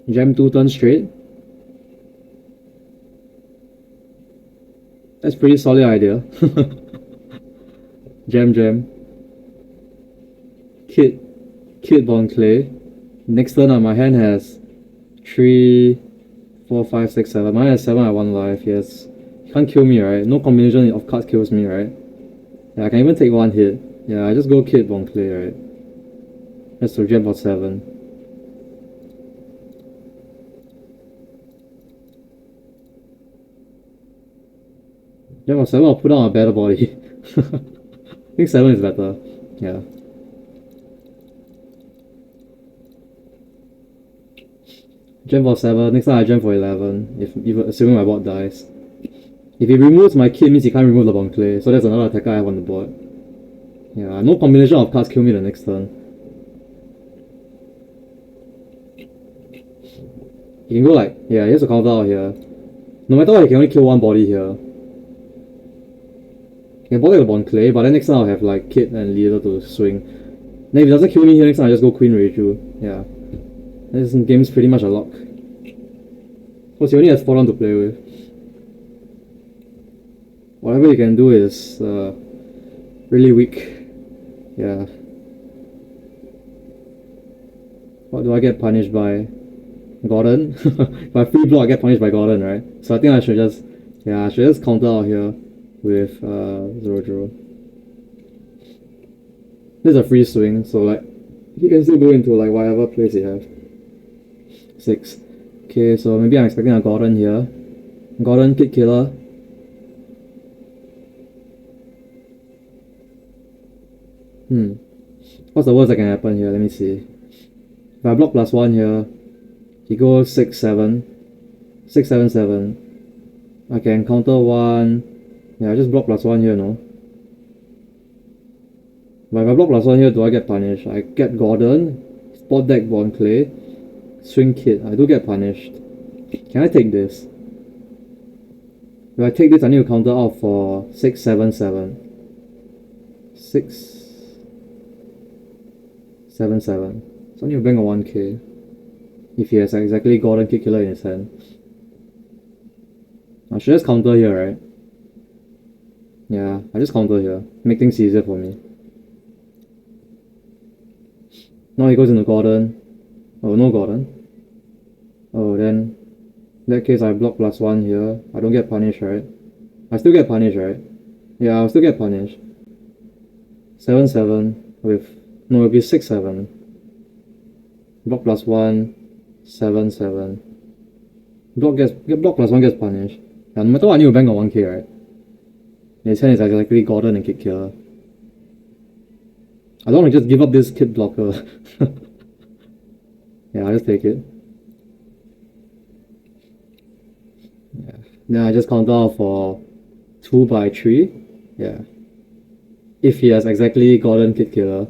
Jam 2 turns straight. That's a pretty solid idea. Jam. Kid Bon Clay. Next turn my hand has 3, 4, 5, 6, 7. Mine has 7 at 1 life, yes. He can't kill me, right? No combination of cards kills me, right? Yeah, I can even take 1 hit. Yeah, I just go Kid Bon Clay, right? That's to jam for 7. Jam for 7, I'll put on a better body. I think 7 is better. Yeah. Jam for 7, next time I jam for 11, if assuming my board dies. If he removes my Kid, means he can't remove the Bon Clay, so that's another attacker I have on the board. Yeah, no combination of cards kill me the next turn. He can go like, yeah, he has to counter out here. No matter what, he can only kill 1 body here. He can bother the Bon Clay, but then next time I'll have like Kid and Leader to swing. Then if he doesn't kill me here, next time I just go Queen Reiju. Yeah. This game's pretty much a lock. Because he only has 4 Dawn to play with. Whatever he can do is really weak. Yeah. What do I get punished by? Gordon? If I free block I get punished by Gordon, right? So I think I should just counter out here with 0-0. This is a free swing, so like he can still go into like whatever place he has. 6. Okay, so maybe I'm expecting a Gordon here. Gordon, Kid Killer. What's the worst that can happen here? Let me see. If I block +1 here, he goes 6, 7. 6, 7, 7. I can counter 1. Yeah, I just block +1 here, no? But if I block +1 here, do I get punished? I get Gordon, Spot Deck Born Clay, Swing Kid. I do get punished. Can I take this? If I take this, I need to counter out for 6, 7, 7. 6, 7, 7. So I need to bang a 1k. If he has exactly Gordon Kid Killer in his hand. I should just counter here, right? Yeah, I just counter here. Make things easier for me. Now he goes into Gordon. Oh, no Gordon. Oh, then in that case I block +1 here. I don't get punished, right? I still get punished, right? Yeah, I'll still get punished. 7, 7 with... No, it'll be 6, 7. Block +1, 7, 7. Block +1 gets punished. And no matter what, I need to bang on 1k, right? His hand is exactly Gordon and Kid Killer. I don't want to just give up this Kid blocker. Yeah, I'll just take it. Yeah. Then I just counter out for 2 by 3. Yeah. If he has exactly Gordon Kid Killer.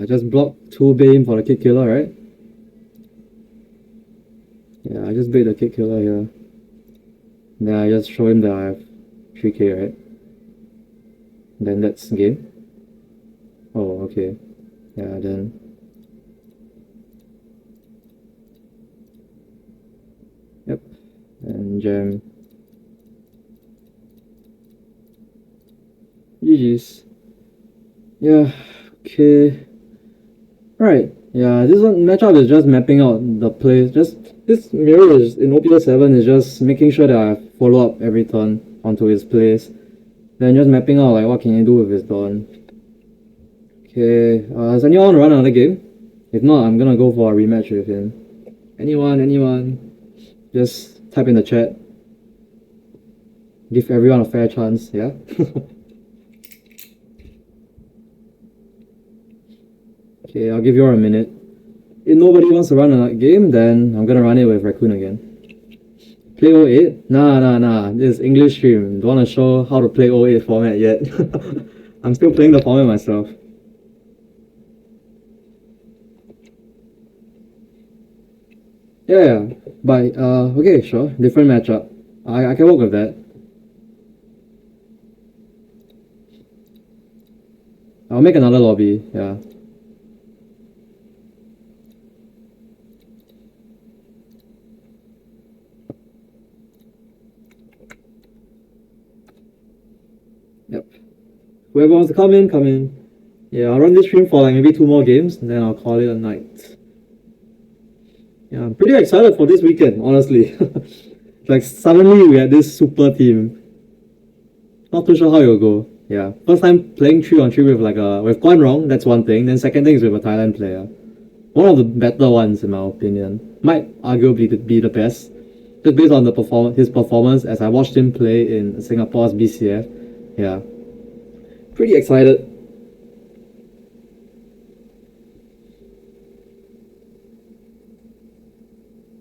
I just block 2 Bane for the Kid Killer, right? Yeah, I just bait the Kid Killer here. Then I just show him that I have 3k, right? Then that's game. Oh, okay. Yeah, then... Yep. And jam. GG's. Yeah, okay. Right. Yeah, this one matchup is just mapping out the plays. Just this mirror is in OPTCG 7 is just making sure that I follow up every turn onto his plays. Then just mapping out like what can he do with his Dawn. Okay, does anyone want to run another game? If not, I'm gonna go for a rematch with him. Anyone, just type in the chat. Give everyone a fair chance, yeah? Okay, I'll give you all a minute. If nobody wants to run a game, then I'm gonna run it with Raccoon again. Play 08? Nah. This is English stream. Don't wanna show how to play 08 format yet. I'm still playing the format myself. Yeah. But okay, sure. Different matchup. I can work with that. I'll make another lobby, yeah. Yep. Whoever wants to come in. Yeah, I'll run this stream for like maybe 2 more games, and then I'll call it a night. Yeah, I'm pretty excited for this weekend, honestly. Like, suddenly we had this super team. Not too sure how it'll go. Yeah, first time playing 3-on-3 with like with Guan Rong, that's one thing. Then second thing is with a Thailand player. One of the better ones in my opinion. Might arguably be the best. Just based on his performance as I watched him play in Singapore's BCF. Yeah. Pretty excited.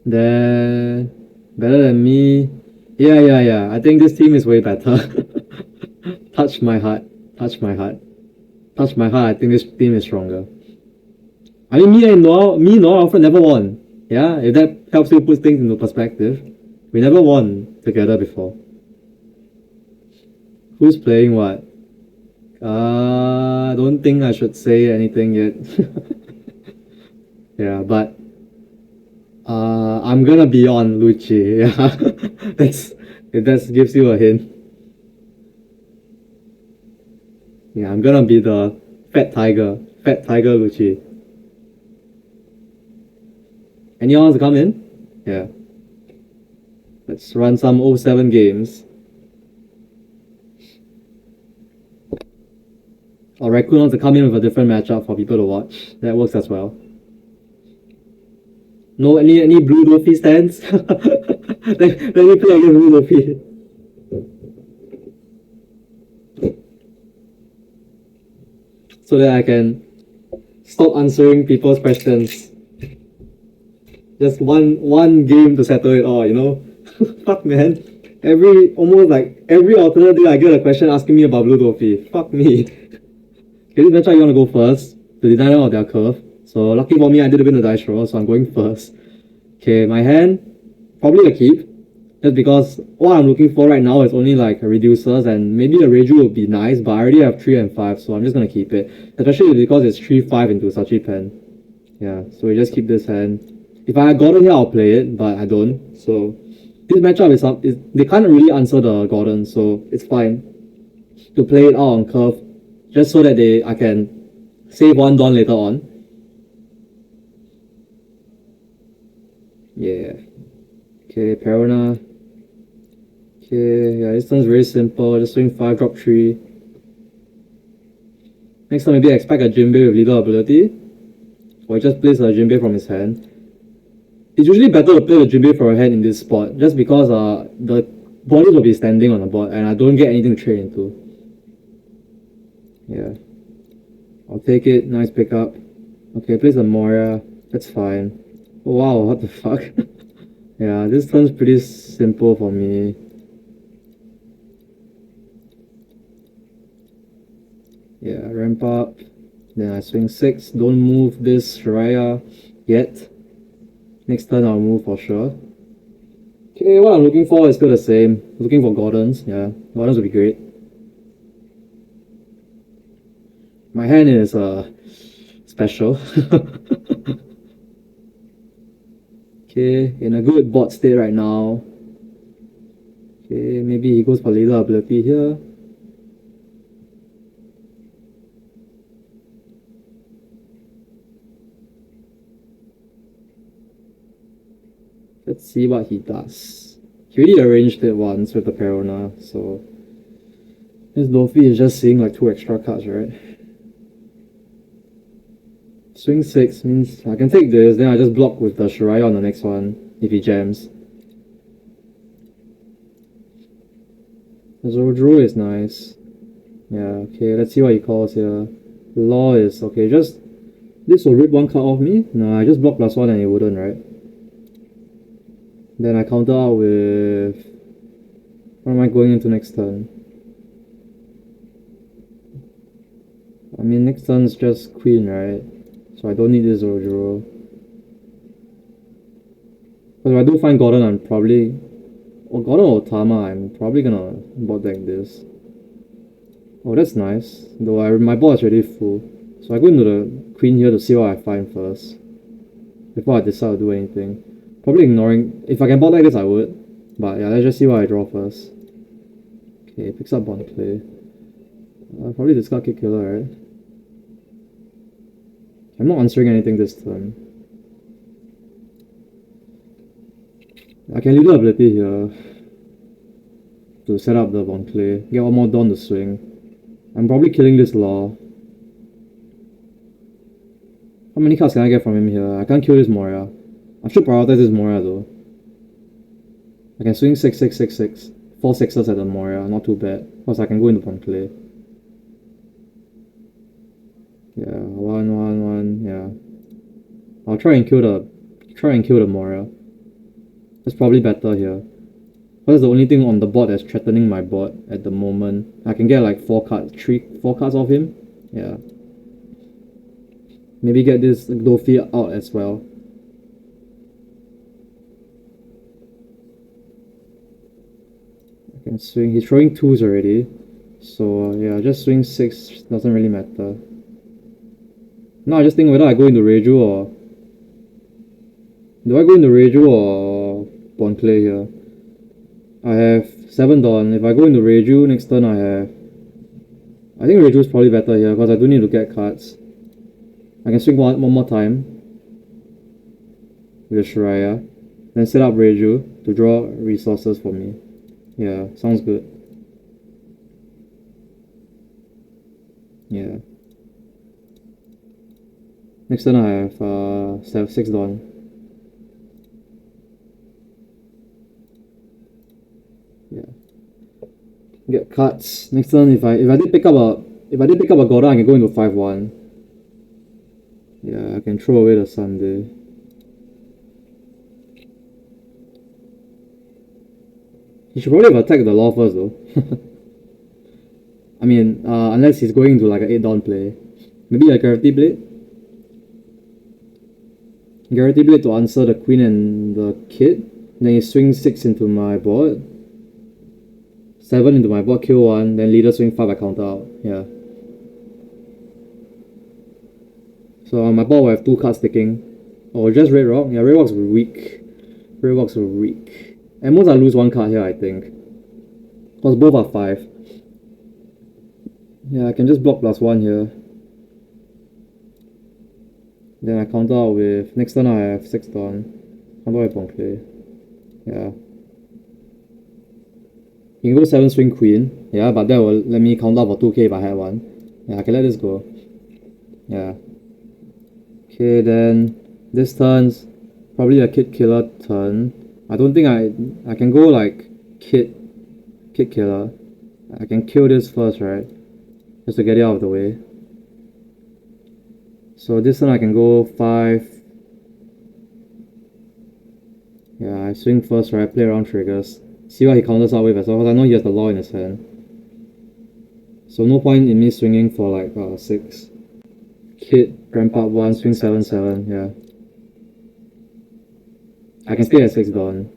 Then better than me. Yeah. I think this team is way better. Touch my heart. I think this team is stronger. I mean, me and Alfred never won. Yeah, if that helps you put things into perspective. We never won together before. Who's playing what? I don't think I should say anything yet. Yeah, but I'm gonna be on Lucci. Yeah, that gives you a hint. Yeah, I'm gonna be the fat tiger Lucci. Anyone wants to come in? Yeah. Let's run some 07 games. Or Raccoon wants to come in with a different matchup for people to watch. That works as well. No, any blue Luffy stands? let me play against blue Luffy. So that I can stop answering people's questions. Just one game to settle it all, you know? Fuck, man. Almost like every alternate day I get a question asking me about Blue Dolphy. Fuck me. Okay, this matchup you wanna go first to deny them of their curve. So lucky for me I did win the dice roll, so I'm going first. Okay, my hand, probably a keep. Just because what I'm looking for right now is only like reducers, and maybe a Reiju would be nice, but I already have 3 and 5, so I'm just gonna keep it. Especially because it's 3-5 into Sachi Pen. Yeah, so we just keep this hand. If I had Gordon here, I'll play it, but I don't. So this matchup is they can't really answer the Gordon, so it's fine to play it out on curve, just so that I can save one Dawn later on. Yeah. Okay, Perona. Okay, yeah, this turn is very simple. Just swing 5, drop 3. Next time, maybe expect a Jinbei with leader ability, or just place a Jinbei from his hand. It's usually better to play the Jinbei from your hand in this spot, just because the bodies will be standing on the board, and I don't get anything to trade into. Yeah. I'll take it. Nice pickup. Okay, place a Moria. That's fine. Oh, wow, what the fuck? Yeah, this turn's pretty simple for me. Yeah, ramp up. Then I swing 6. Don't move this Shiraya yet. Next turn I'll move for sure. Okay, what I'm looking for is still the same. Looking for Gordons. Yeah, Gordons would be great. My hand is special. Okay, in a good board state right now. Okay, maybe he goes for leader ability here. Let's see what he does. He already arranged it once with the Perona, so this Dolphy is just seeing like 2 extra cards, right? Swing 6 means I can take this, then I just block with the Shiraya on the next one if he jams. The Zodro is nice. Yeah, okay, let's see what he calls here. Law is okay, just this will rip 1 card off me? No, I just block +1 and it wouldn't, right? Then I counter out with... What am I going into next turn? I mean, next turn is just Queen, right? So I don't need this Zoro. But if I do find Gordon, I'm probably... Or Gordon or Tama, I'm probably gonna board deck this. Oh, that's nice. Though my board is already full. So I go into the Queen here to see what I find first. Before I decide to do anything. Probably ignoring... If I can board like this, I would. But yeah, let's just see what I draw first. Okay, picks up Bond play. I'll probably discard Kick Killer, right? I'm not answering anything this turn. I can leave the ability here to set up the Bond play. Get one more Dawn to swing. I'm probably killing this Law. How many cards can I get from him here? I can't kill this Moria. I should prioritize this Moria though. I can swing 6, 6, 6, 6. 4 6s at the Moria, not too bad. Because I can go into Bond play. Yeah, 1, 1, 1, yeah. I'll try and kill the Moria. That's probably better here. That's the only thing on the board that's threatening my board at the moment. I can get like 4 cards off him. Yeah. Maybe get this Dolphy out as well. I can swing. He's throwing 2s already. So yeah, just swing 6 doesn't really matter. Now I just think whether I go into Reiju or... Do I go into Reiju or Bond play here? I have 7 Dawn. If I go into Reiju, next turn I have... I think Reiju is probably better here because I do need to get cards. I can swing one more time with the Shiraya. Then set up Reiju to draw resources for me. Yeah, sounds good. Yeah. Next turn I have 6 Dawn. Yeah. Get cards. Next turn if I did pick up a Gordon, I can go into 5-1. Yeah, I can throw away the Sunday. He should probably have attacked the law first though. I mean, unless he's going to like an 8-down play. Maybe a Gravity Blade? Gravity Blade to answer the queen and the kid. Then he swings 6 into my board. 7 into my board, kill 1. Then leader swing 5, I counter out. Yeah. So on my board we have 2 cards sticking. Oh, just Red Rock? Yeah, Red Rock's weak. Red Rock's weak. At most I lose 1 card here, I think. Because both are 5. Yeah, I can just block +1 here. Then I counter out with... Next turn I have 6 on. Counter with on play. Yeah. You can go 7 swing queen. Yeah, but that will let me counter for 2k if I had one. Yeah, I can let this go. Yeah. Okay, then... This turn's probably a kid killer turn. I don't think I can go like kid killer. I can kill this first, right? Just to get it out of the way. So this one I can go 5. Yeah, I swing first, right? Play around triggers. See what he counters out with as well, because I know he has the law in his hand. So no point in me swinging for like 6. Kid, ramp up 1, swing 7, 7, yeah. I can stay at 6 Dawn.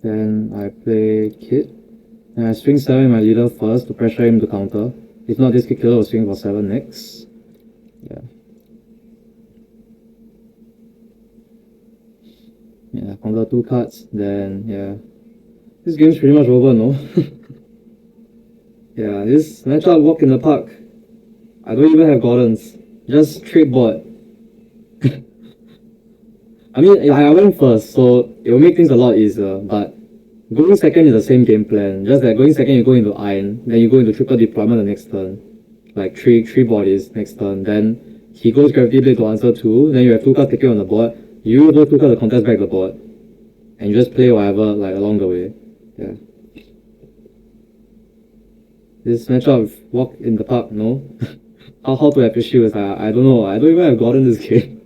Then I play Kid. And I swing 7 my leader first to pressure him to counter. If not, this Kid Killer will swing for 7 next. Yeah. Yeah, counter 2 cards. Then, yeah. This game's pretty much over, no? Yeah, this matchup walk in the park. I don't even have Gordons. Just trade board. I mean, I went first, so it will make things a lot easier, but going second is the same game plan. Just that going second you go into iron, then you go into triple deployment the next turn. Like three bodies next turn. Then he goes Gravity Blade to answer 2, then you have 2 cards taken on the board. You use those 2 cards to contest back the board. And you just play whatever like along the way. Yeah. This matchup walk in the park, no? how to have issues, I don't know. I don't even have gotten this game.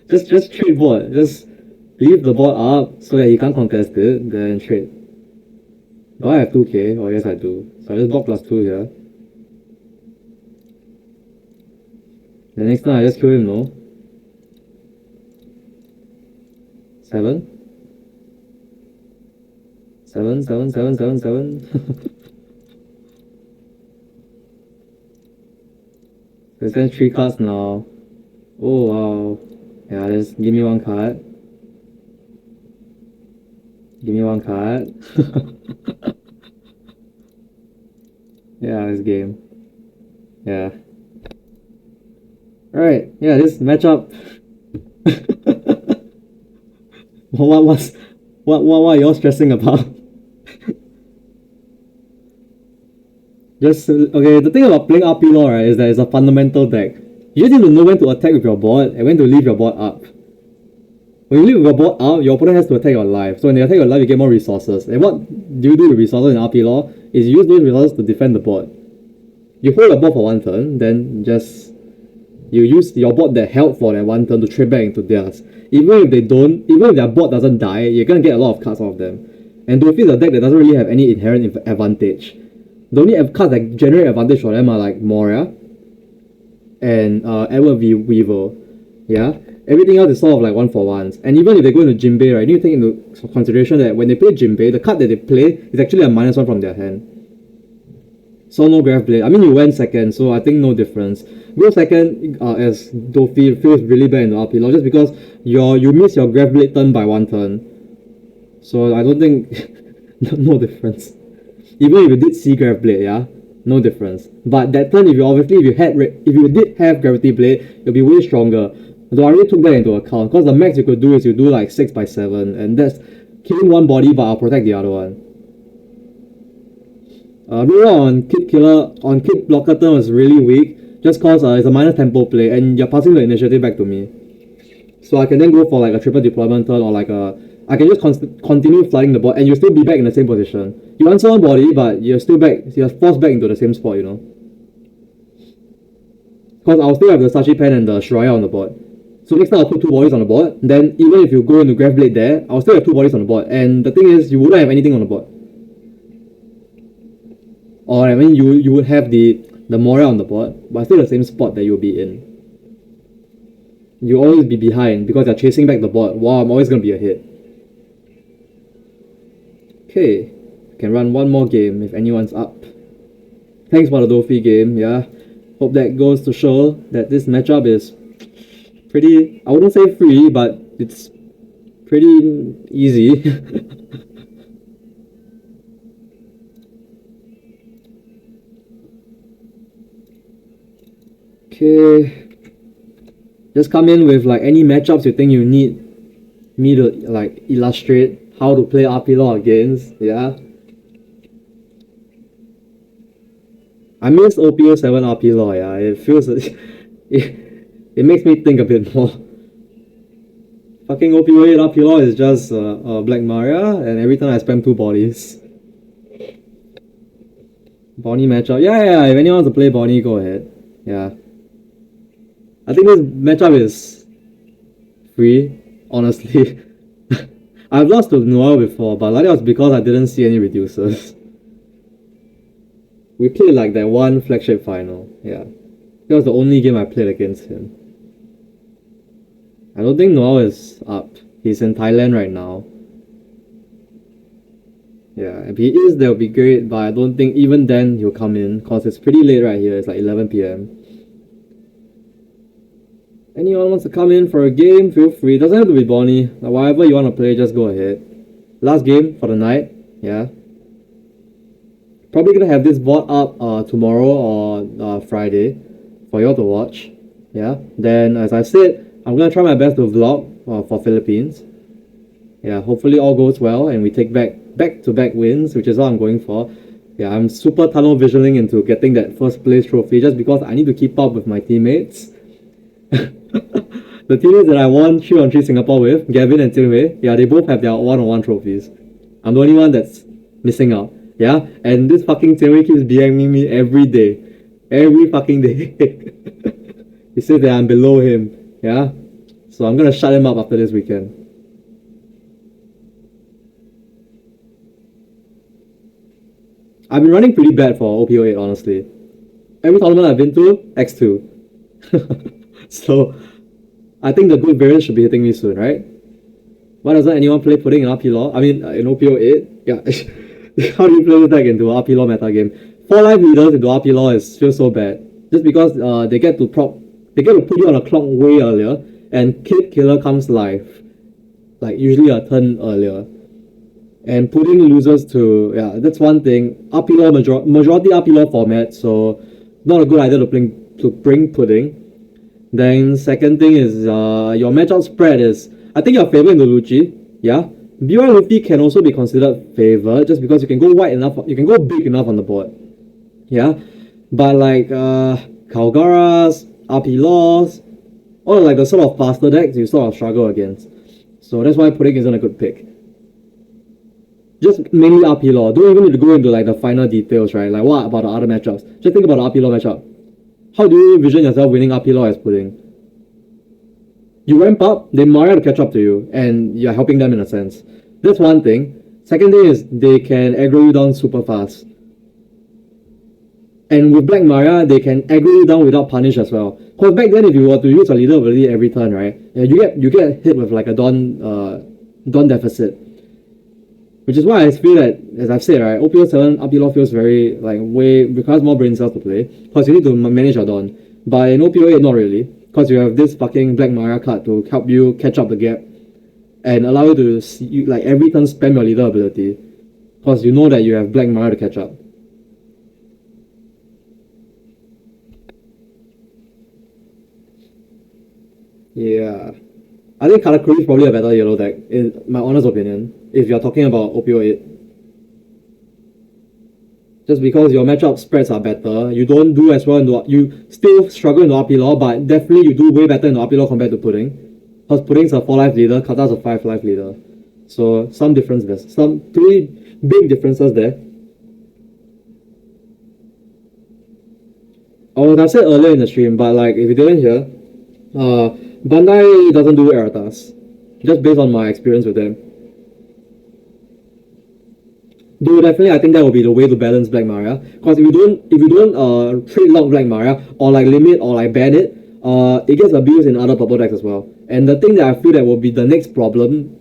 just trade board. Just leave the board up so that he can't contest it, then trade. Do I have 2k? Oh yes I do. So I just block +2 here. The next time I just kill him, no? 7? 7, 7, 7, 7, 7. There's then 3 cards now. Oh wow. Yeah, just give me 1 card. Give me 1 card. Yeah, this game. Yeah. Alright, yeah, this matchup. What are y'all stressing about? Just okay, the thing about playing RP Law, right, is that it's a fundamental deck. You just need to know when to attack with your board and when to leave your board up. When you leave your board up, your opponent has to attack your life. So when they attack your life, you get more resources. And what do you do with resources in RP Law is you use those resources to defend the board. You hold the board for 1 turn, then just you use your board that held for that 1 turn to trade back into theirs. Even if their board doesn't die, you're gonna get a lot of cards out of them. And to defeat a deck that doesn't really have any inherent advantage. The only cards that generate advantage for them are like Moria and Edward Weaver. Yeah? Everything else is sort of like 1-for-1s. And even if they go into Jinbei, right, you need to take into consideration that when they play Jinbei, the card that they play is actually a -1 from their hand. So no Grav Blade. I mean, you went second, so I think no difference. Go second as Dofi feels really bad in the RP Law just because you miss your Grav Blade turn by 1 turn. So I don't think no difference. Even if you did see Grav Blade, yeah, no difference. But that turn, if you did have Gravity Blade, it'll be way stronger. Though I already took that into account, because the max you could do is you do like 6 by 7, and that's killing 1 body, but I'll protect the other one. Reroll on Kid Killer on Kid Blocker turn was really weak, just cause it's a minus tempo play, and you're passing the initiative back to me. So I can then go for like a triple deployment turn or like I can just continue flooding the board and you'll still be back in the same position. You answer 1 body, but you're still back, you're forced back into the same spot, you know. Because I'll still have the Sashi Pen and the Shiraya on the board. So next time I'll put 2 bodies on the board. Then even if you go into Graph Blade there, I'll still have 2 bodies on the board. And the thing is, you wouldn't have anything on the board. Or I mean, you would have the Moria on the board, but still the same spot that you'll be in. You'll always be behind because you're chasing back the board. Wow, I'm always going to be ahead. Okay, can run one more game if anyone's up. Thanks for the Dofi game, yeah. Hope that goes to show that this matchup is pretty, I wouldn't say free, but it's pretty easy. Okay, just come in with like any matchups you think you need me to like illustrate how to play RP Law against, yeah. I miss OPO 7 RP Law, yeah. It feels it makes me think a bit more. Fucking OPO 8 RP Law is just Black Maria, and every time I spam 2 bodies. Bonnie matchup, yeah. If anyone wants to play Bonnie, go ahead, yeah. I think this matchup is free, honestly. I've lost to Noel before, but that was because I didn't see any reducers. We played like that one flagship final, yeah. That was the only game I played against him. I don't think Noel is up. He's in Thailand right now. Yeah, if he is, that would be great, but I don't think even then he'll come in, because it's pretty late right here, it's like 11 PM. Anyone wants to come in for a game, feel free. It doesn't have to be Bonnie. Like, whatever you want to play, just go ahead. Last game for the night, yeah. Probably gonna have this VOD up tomorrow or Friday for y'all to watch, yeah. Then, as I said, I'm gonna try my best to vlog for Philippines. Yeah, hopefully all goes well and we take back-to-back wins, which is what I'm going for. Yeah, I'm super tunnel visioning into getting that first place trophy just because I need to keep up with my teammates. The teammates that I won 3-on-3 Singapore with, Gavin and Tilwei, yeah, they both have their 1-on-1 trophies. I'm the only one that's missing out, yeah? And this fucking Tilwei keeps DMing me every day. Every fucking day. He says that I'm below him, yeah? So I'm gonna shut him up after this weekend. I've been running pretty bad for OPO 8, honestly. Every tournament I've been to, X2. So, I think the good variants should be hitting me soon, right? Why doesn't anyone play Pudding in RP Law? I mean, in OPO 8? Yeah. How do you play this deck into RP Law meta game? 4 life leaders into RP Law feels so bad. Just because they get to put you on a clock way earlier, and Kid Killer comes live. Like, usually a turn earlier. And Pudding loses to, yeah, that's one thing. RP Law, majority RP Law format, so not a good idea to bring Pudding. Then second thing is your matchup spread is, I think you're favored into Lucci, yeah. BY Luffy can also be considered favored just because you can go wide enough, you can go big enough on the board, yeah. But like Kalgaras, RP Laws, all like the sort of faster decks you sort of struggle against. So that's why Pudding isn't a good pick. Just mainly RP Law. Don't even need to go into like the finer details, right? Like what about the other matchups? Just think about the RP Law matchup. How do you vision yourself winning RP Law as Pudding? You ramp up, they Maria to catch up to you, and you're helping them in a sense. That's one thing. Second thing is they can aggro you down super fast. And with Black Maria, they can aggro you down without punish as well. Because back then, if you were to use a leader ability every turn, right, you get hit with like a Dawn deficit. Which is why I feel that, as I've said, right, OPO 7 RP Law feels very, like, requires more brain cells to play. Because you need to manage your Dawn. But in OPO 8, not really. Because you have this fucking Black Maria card to help you catch up the gap. And allow you to, see, like, every turn spam your leader ability. Because you know that you have Black Maria to catch up. Yeah. I think Karakuri is probably a better yellow deck, in my honest opinion, if you're talking about OPO 8. Just because your matchup spreads are better, you don't do as well you still struggle in the RP Law, but definitely you do way better in the RP Law compared to Pudding. Because Pudding's a 4 life leader, Kata's a 5 life leader. So some difference there. Some pretty big differences there. Oh, I said earlier in the stream, but like if you didn't hear, Bandai doesn't do Eratas. Just based on my experience with them. Though definitely I think that will be the way to balance Black Maria. Because if you don't trade lock Black Maria or like limit or like ban it, it gets abused in other purple decks as well. And the thing that I feel that will be the next problem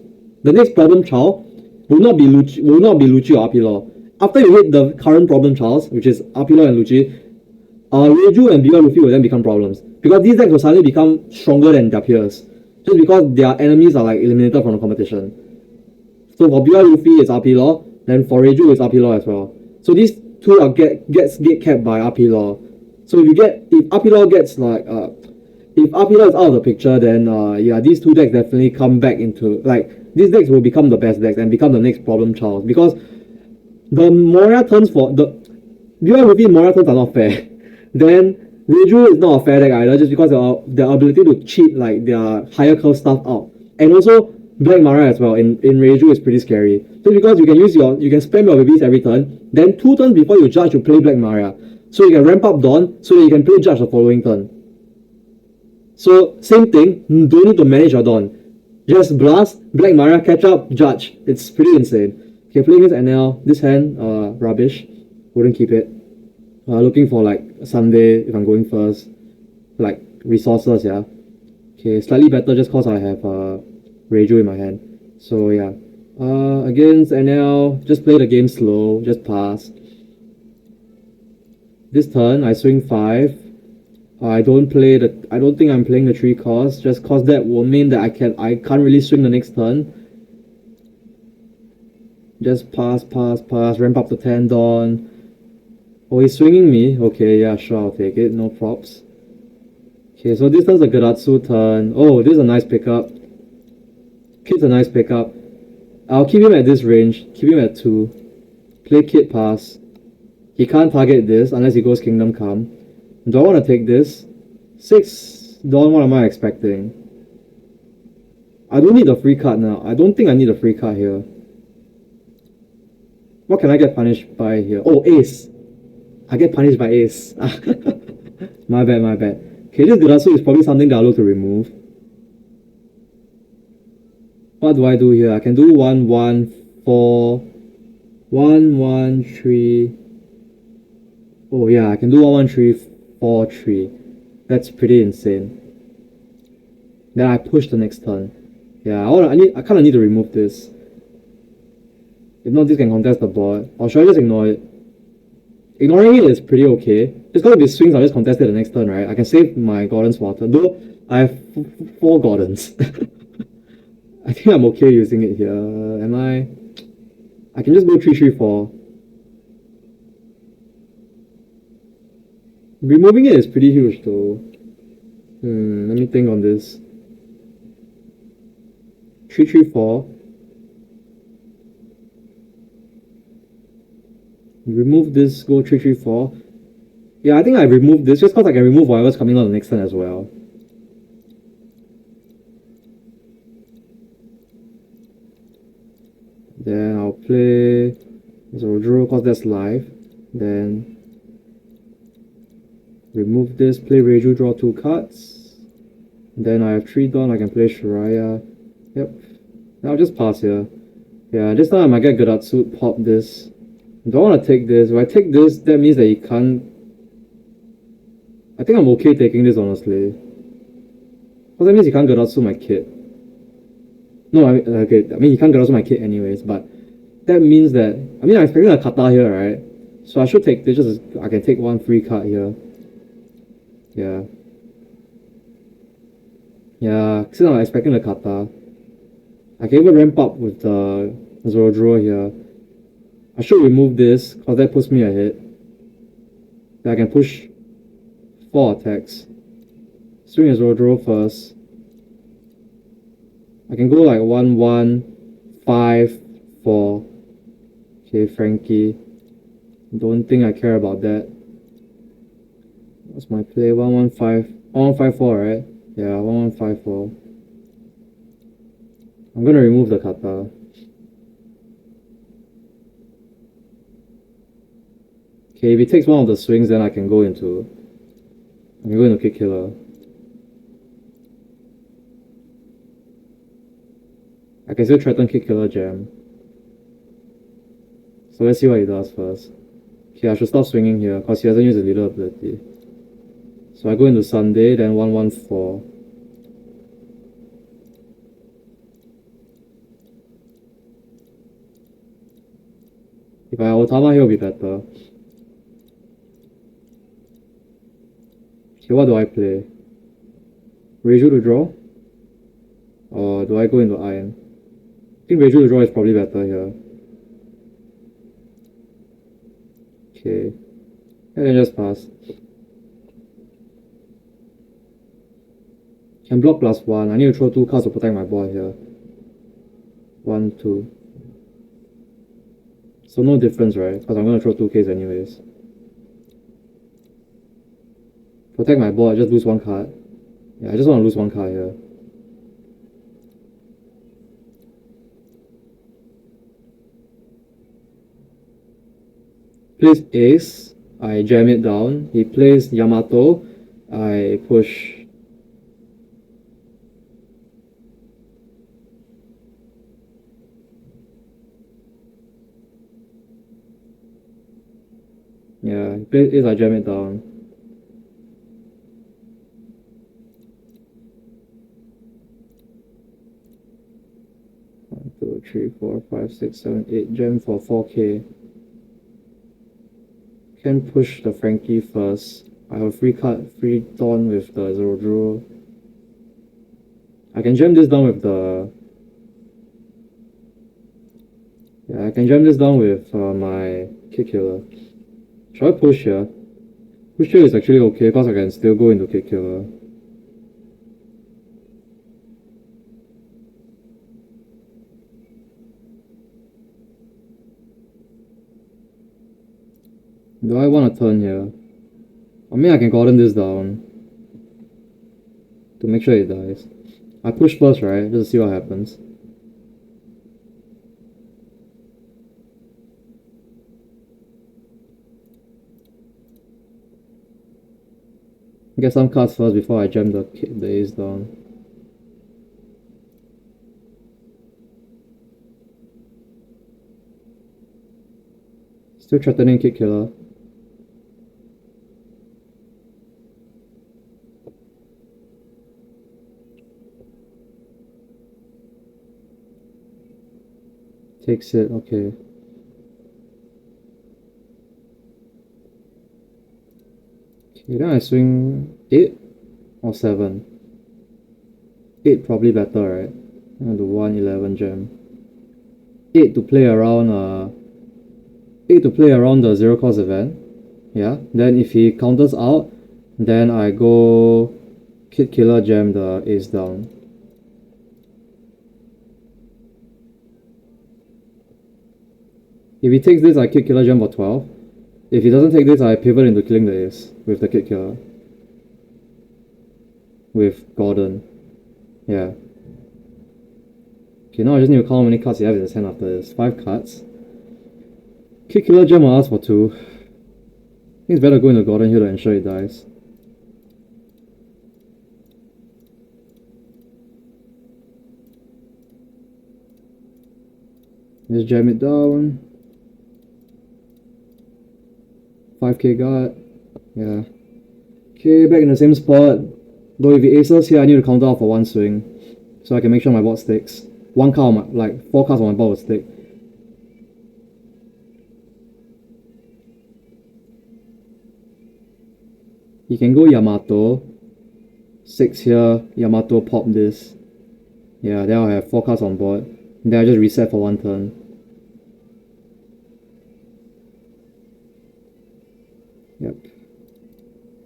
child will not be Lucci or RP Law. After you hit the current problem childs, which is RP Law and Lucci, Reiju and BY Luffy will then become problems. Because these decks will suddenly become stronger than their peers. Just because their enemies are like eliminated from the competition. So for BY Luffy it's RP Law, then for Reiju it's RP Law as well. So these two are get capped by RP Law. So if RP Law gets like if RP Law is out of the picture, then yeah, these two decks definitely come back into like these decks will become the best decks and become the next problem child, because the Moria turns for the BY Luffy Moria turns are not fair. Then Reiju is not a fair deck either, just because their ability to cheat like their higher curve stuff out. And also Black Maria as well in Reiju is pretty scary. So because you can spam your babies every turn, then 2 turns before you judge you play Black Maria. So you can ramp up Dawn so that you can play Judge the following turn. So same thing, don't need to manage your Dawn. Just blast, Black Maria, catch up, Judge. It's pretty insane. Okay, playing against NL, this hand, rubbish. Wouldn't keep it. Looking for like Sunday if I'm going first. Like resources, yeah. Okay, slightly better just cause I have Reiju in my hand. So yeah. Against NL, just play the game slow, just pass. This turn I swing 5. I don't think I'm playing the 3 cost, just cause that will mean that I can't really swing the next turn. Just pass, ramp up to 10 Dawn. Oh, he's swinging me. Okay, yeah, sure, I'll take it. No props. Okay, so this turn's a Garatsu turn. Oh, this is a nice pickup. Kid's a nice pickup. I'll keep him at this range. Keep him at 2. Play Kid pass. He can't target this unless he goes Kingdom Come. Do I want to take this? 6 Dawn, what am I expecting? I don't need a free card now. I don't think I need a free card here. What can I get punished by here? Oh, Ace. I get punished by Ace. My bad. Okay, this Garatsu is probably something that I'll look to remove. What do I do here? I can do 1, 1, 4, 1, 1, 3. Oh yeah, I can do 1, 1, 3, 4, 3. That's pretty insane. Then I push the next turn. Yeah, I kinda need to remove this. If not, this can contest the board. Or should I just ignore it? Ignoring it is pretty okay. Just because if it swings, I'll just contest it the next turn, right? I can save my Gordon's water. Though I have 4 Gordons. I think I'm okay using it here. Am I? I can just go 3, 3, 4. Removing it is pretty huge though. Let me think on this. 3, 3, 4. Remove this, go 3, 3, 4. Yeah, I think I removed this just because I can remove whatever's coming on the next turn as well. Then I'll play Zoro because that's live. Then remove this, play Reiju, draw 2 cards. Then I have 3 Dawn, I can play Shiraya. Yep. I'll just pass here. Yeah, this time I might get Garatsu, pop this. Don't want to take this. If I take this, that means that he can't. I think I'm okay taking this, honestly. Because that means he can't Garatsu my kid. No, I mean he can't Garatsu my kid anyways, but that means that, I mean I'm expecting a kata here, right? So I should take this, just I can take 1 free card here. Yeah. Yeah, since I'm expecting the kata. I can even ramp up with the Zoro here. I should remove this, because that puts me ahead. Then I can push 4 attacks. Swing a Zoro first. I can go like 1, 1, 5, 4. Okay, Frankie. Don't think I care about that. What's my play? 1, 1, 5. 1, 1, 5, 4, right? Yeah, 1, 1, 5, 4. I'm gonna remove the kata. Okay, if he takes one of the swings, then I can go into I'm going to kick killer. I can still threaten kick killer jam. So let's see what he does first. Okay, I should stop swinging here because he hasn't used his leader ability. So I go into Sunday, then 114. If I have Otama, he'll be better. Okay, what do I play? Reiju to draw? Or do I go into Iron? I think Reiju to draw is probably better here. Okay. And then just pass. Can block +1. I need to throw 2 cards to protect my board here. 1, 2. So no difference, right? Because I'm going to throw 2Ks anyways. Protect my board, just lose 1 card. Yeah, I just want to lose 1 card here. Plays Ace, I jam it down. He plays Yamato, I push. Yeah, he plays Ace, I jam it down. One, 2, 3, 4, 5, 6, 7, 8. Jam for 4K. Can push the Frankie first. I have a free card, free Dawn with the Zoro. I can jam this down with the... Yeah, I can jam this down with my Kick Killer. Should I push here? Push here is actually okay because I can still go into Kick Killer. Do I want to turn here? I mean, I can Gordon this down to make sure it dies. I push first, right? Just to see what happens. Get some cards first before I jam the Ace down. Still threatening Kick Killer. Takes it, okay. Okay, then I swing 8 or 7. 8 probably better, right? And the 111 gem. 8 to play around 8 to play around the 0 cost event. Yeah. Then if he counters out, then I go Kick Killer jam the Ace down. If he takes this, I Kick Killer jam for 12. If he doesn't take this, I pivot into killing the Ace with the Kick Killer. With Gordon. Yeah. Okay, now I just need to count how many cards he has in his hand after this. 5 cards. Kick Killer jam will ask for 2. I think it's better go into Gordon here to ensure he dies. Just jam it down. 5k guard. Yeah. Okay, back in the same spot. Though if he aces here, I need to counter out for 1 swing. So I can make sure my board sticks. 1 card on my, like 4 cards on my board will stick. He can go Yamato. 6 here. Yamato pop this. Yeah, then I'll have 4 cards on board. Then I just reset for 1 turn. Yep.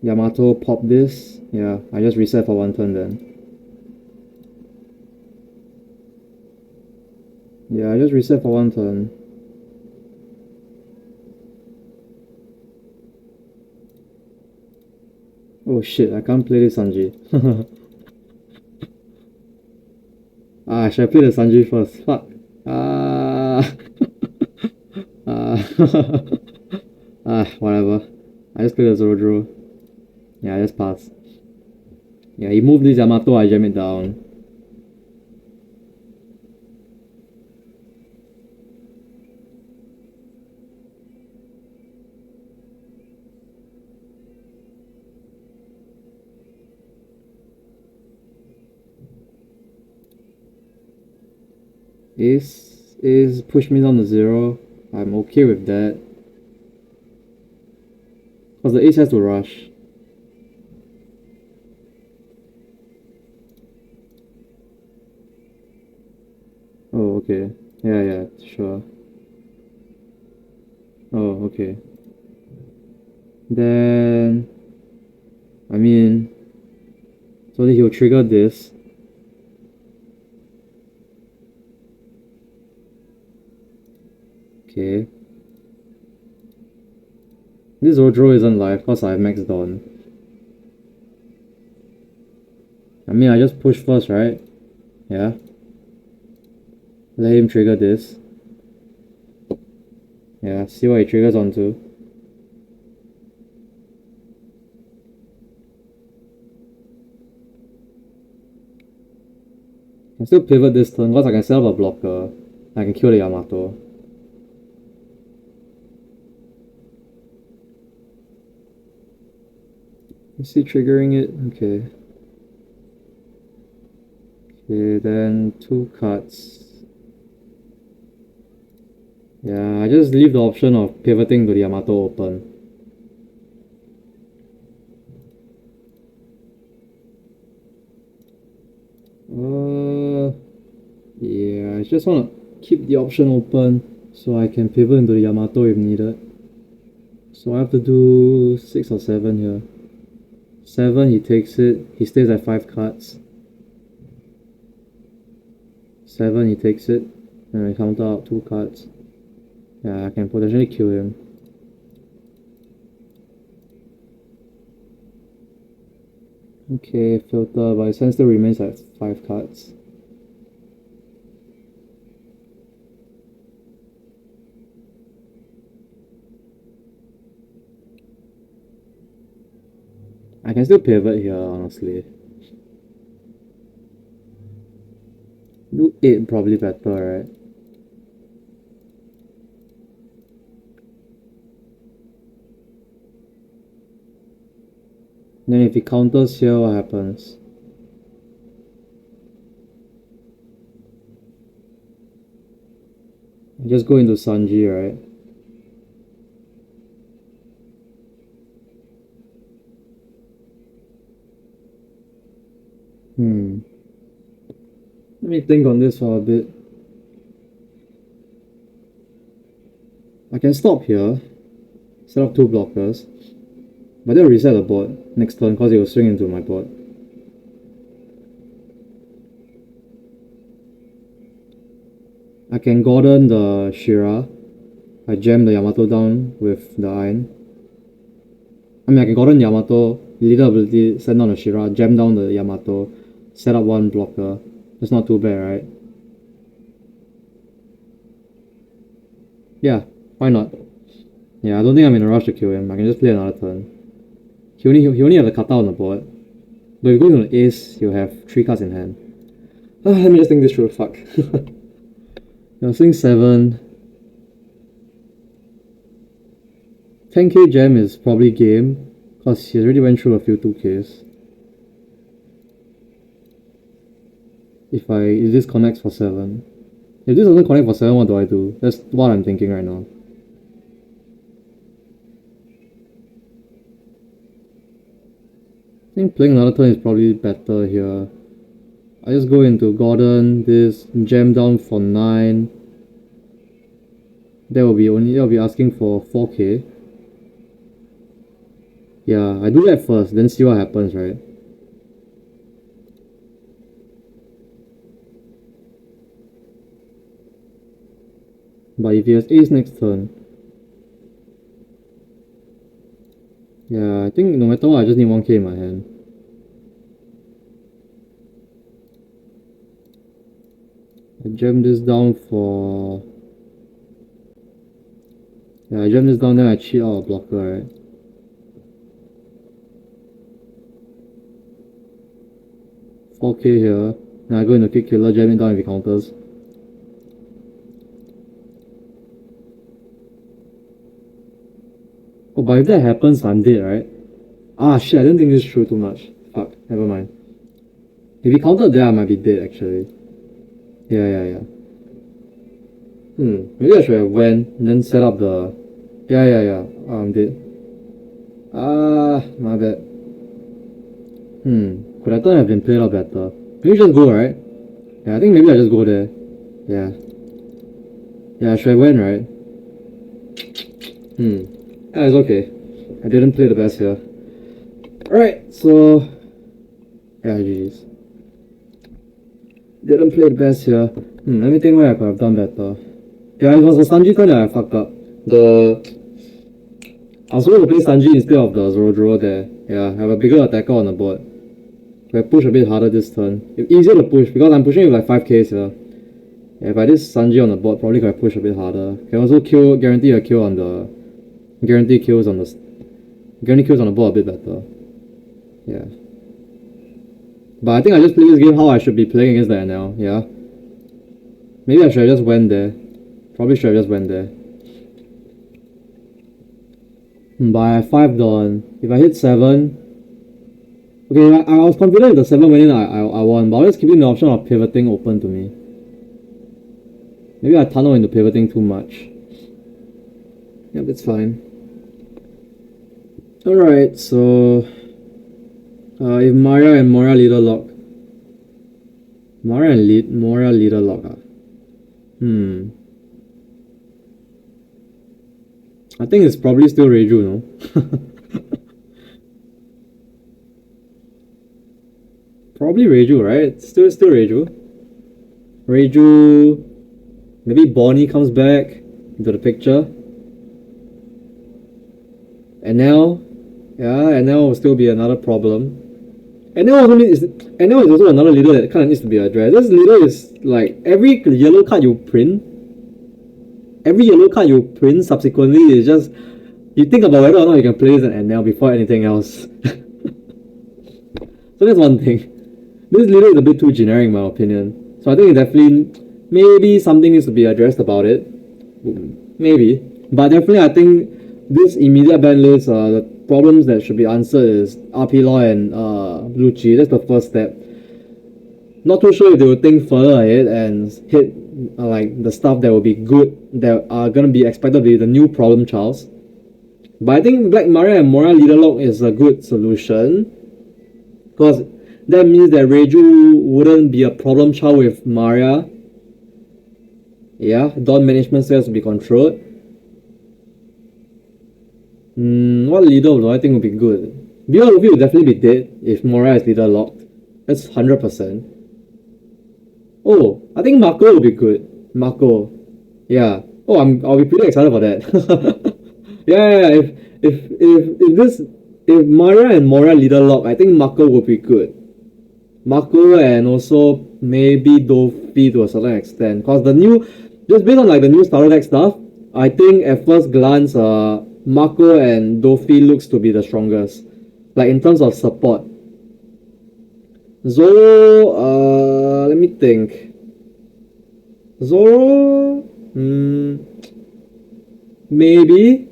Yamato pop this. Yeah, I just reset for 1 turn then. Yeah, I just reset for 1 turn. Oh shit, I can't play this Sanji. I should have played the Sanji first. Fuck. Whatever. I just played the Zoro. Yeah, I just pass. Yeah, he moved this Yamato, I jam it down. Ace is push me down to 0. I'm okay with that. Because the ace has to rush. Oh, okay. Yeah, sure. Oh, okay. Then... I mean... So that he'll trigger this. Okay. This Zodro isn't live because I have maxed on. I mean, I just push first, right? Yeah. Let him trigger this. Yeah, see what he triggers onto. I can still pivot this turn because I can set up a blocker. I can kill the Yamato. Is he triggering it? Okay. Okay, then 2 cards. Yeah, I just leave the option of pivoting to the Yamato open. Yeah, I just want to keep the option open so I can pivot into the Yamato if needed. So I have to do 6 or 7 here. 7, he takes it. He stays at 5 cards. 7, he takes it. And I counter out 2 cards. Yeah, I can potentially kill him. Okay, filter, but his hand still remains at 5 cards. I can still pivot here, honestly. Do 8 probably better, right? Then if he counters here, what happens? I just go into Sanji, right? Let me think on this for a bit. I can stop here, set up 2 blockers, but they'll reset the board next turn because it will swing into my board. I can Gordon the Shira. I jam the Yamato down with the Iron. I mean, I can Gordon Yamato, leader ability, send down the Shira, jam down the Yamato, set up 1 blocker. That's not too bad, right? Yeah, why not? Yeah, I don't think I'm in a rush to kill him. I can just play another turn. He only have the kata on the board. But if you go to the ace, he'll have 3 cards in hand. Let me just think this through. Fuck. You're seeing 7. 10k gem is probably game, because he already went through a few 2ks. If this connects for 7. If this doesn't connect for 7, what do I do? That's what I'm thinking right now. I think playing another turn is probably better here. I just go into Gordon, this, jam down for 9. That will be asking for 4k. Yeah, I do that first, then see what happens, right? But if he has ace next turn, yeah, I think no matter what, I just need 1k in my hand. I jam this down for... Yeah, I jam this down, then I cheat out a blocker, right? 4k here. Now I go into Kick Killer, jam it down if he counters. Oh, but if that happens, I'm dead, right? Ah, shit, I didn't think this through too much. Fuck, never mind. If he countered there, I might be dead, actually. Yeah. Maybe I should have went and then set up the... Yeah. I'm dead. Ah, my bad. Could I thought have been played out better? Maybe just go, right? Yeah, I think maybe I just go there. Yeah. Yeah, I should have went, right? Yeah, it's okay. I didn't play the best here. Alright, so... Yeah, GG's. Didn't play the best here. Let me think where I could have done better. Yeah, it was the Sanji turn that I fucked up. I was supposed to play Sanji instead of the Zoro there. Yeah, have a bigger attacker on the board. I push a bit harder this turn. It's easier to push because I'm pushing with like 5Ks here. Yeah, if I did Sanji on the board, probably could have pushed a bit harder. Can also guarantee a kill on the... Guarantee kills on the board a bit better. Yeah. But I think I just played this game how I should be playing against the NL, yeah. Maybe I should have just went there. Probably should have just went there. But I have 5 done. If I hit 7... Okay, I was confident if the 7 went in, I won. But I was keeping the option of pivoting open to me. Maybe I tunnel into pivoting too much. Yep, it's fine. Alright, so... if Maria and Mora leader lock. Mora leader lock. I think it's probably still Reiju, no? Probably Reiju, right? Still Reiju. Reiju... Maybe Bonnie comes back into the picture. NL... Yeah, NL will still be another problem. NL is also another leader that kind of needs to be addressed. This leader is like every yellow card you print subsequently is just you think about whether or not you can play this in NL before anything else. So that's one thing. This leader is a bit too generic in my opinion. So I think it definitely maybe something needs to be addressed about it. Maybe. But definitely I think this immediate ban list, the problems that should be answered is RP Law and Lucci. That's the first step. Not too sure if they will think further ahead and hit like the stuff that will be good, that are gonna be expected to be the new problem childs. But I think Black Maria and Mora leader lock is a good solution, because that means that Reiju wouldn't be a problem child with Maria. Yeah, Dawn management still has to be controlled. What leader do I think would be good? Beyond Luffy will definitely be dead if Mora is leader locked. That's 100%. Oh, I think Marco will be good. Marco. Yeah. Oh, I'll be pretty excited for that. Yeah. If Maria and Mora leader lock, I think Marco will be good. Marco and also maybe Dofi to a certain extent. Cause just based on like the new starter deck stuff, I think at first glance, Marco and Dofi looks to be the strongest, like in terms of support. Zoro, let me think. Zoro, maybe.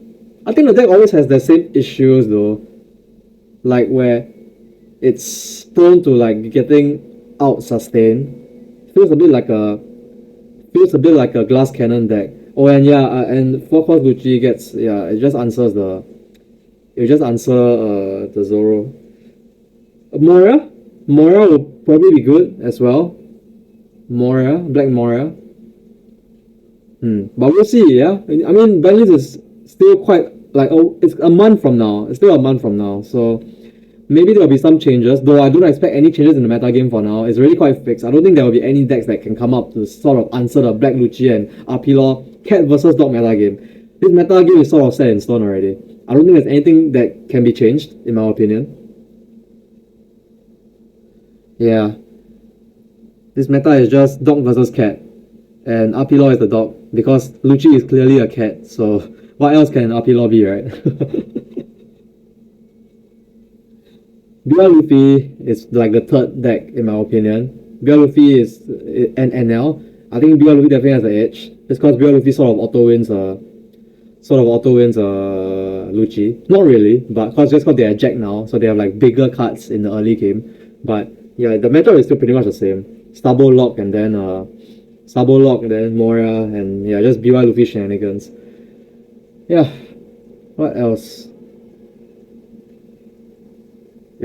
I think the deck always has the same issues though, like where it's prone to like getting out sustained. Feels a bit like a glass cannon deck. Oh, and yeah, and 4-cost Lucci gets, yeah, it just answers the Zoro. Moria will probably be good as well. Black Moria. But we'll see, yeah? I mean, banlist is still quite, like, it's a month from now. It's still a month from now, so maybe there will be some changes, though I don't expect any changes in the meta game for now. It's really quite fixed. I don't think there will be any decks that can come up to sort of answer the Black Lucci and RP Law cat versus dog meta game. This meta game is sort of set in stone already. I don't think there's anything that can be changed, in my opinion. Yeah. This meta is just dog versus cat. And RP Law is the dog, because Lucci is clearly a cat, so what else can RP Law be, right? BR Luffy is like the third deck in my opinion. BR Luffy is an NL. I think BR Luffy definitely has the edge. Just because BR Luffy sort of auto wins Lucci. Not really, but just because they are Jack now, so they have like bigger cards in the early game. But yeah, the matchup is still pretty much the same. Stubble Lock and then Moria, and yeah, just BY Luffy shenanigans. Yeah, what else?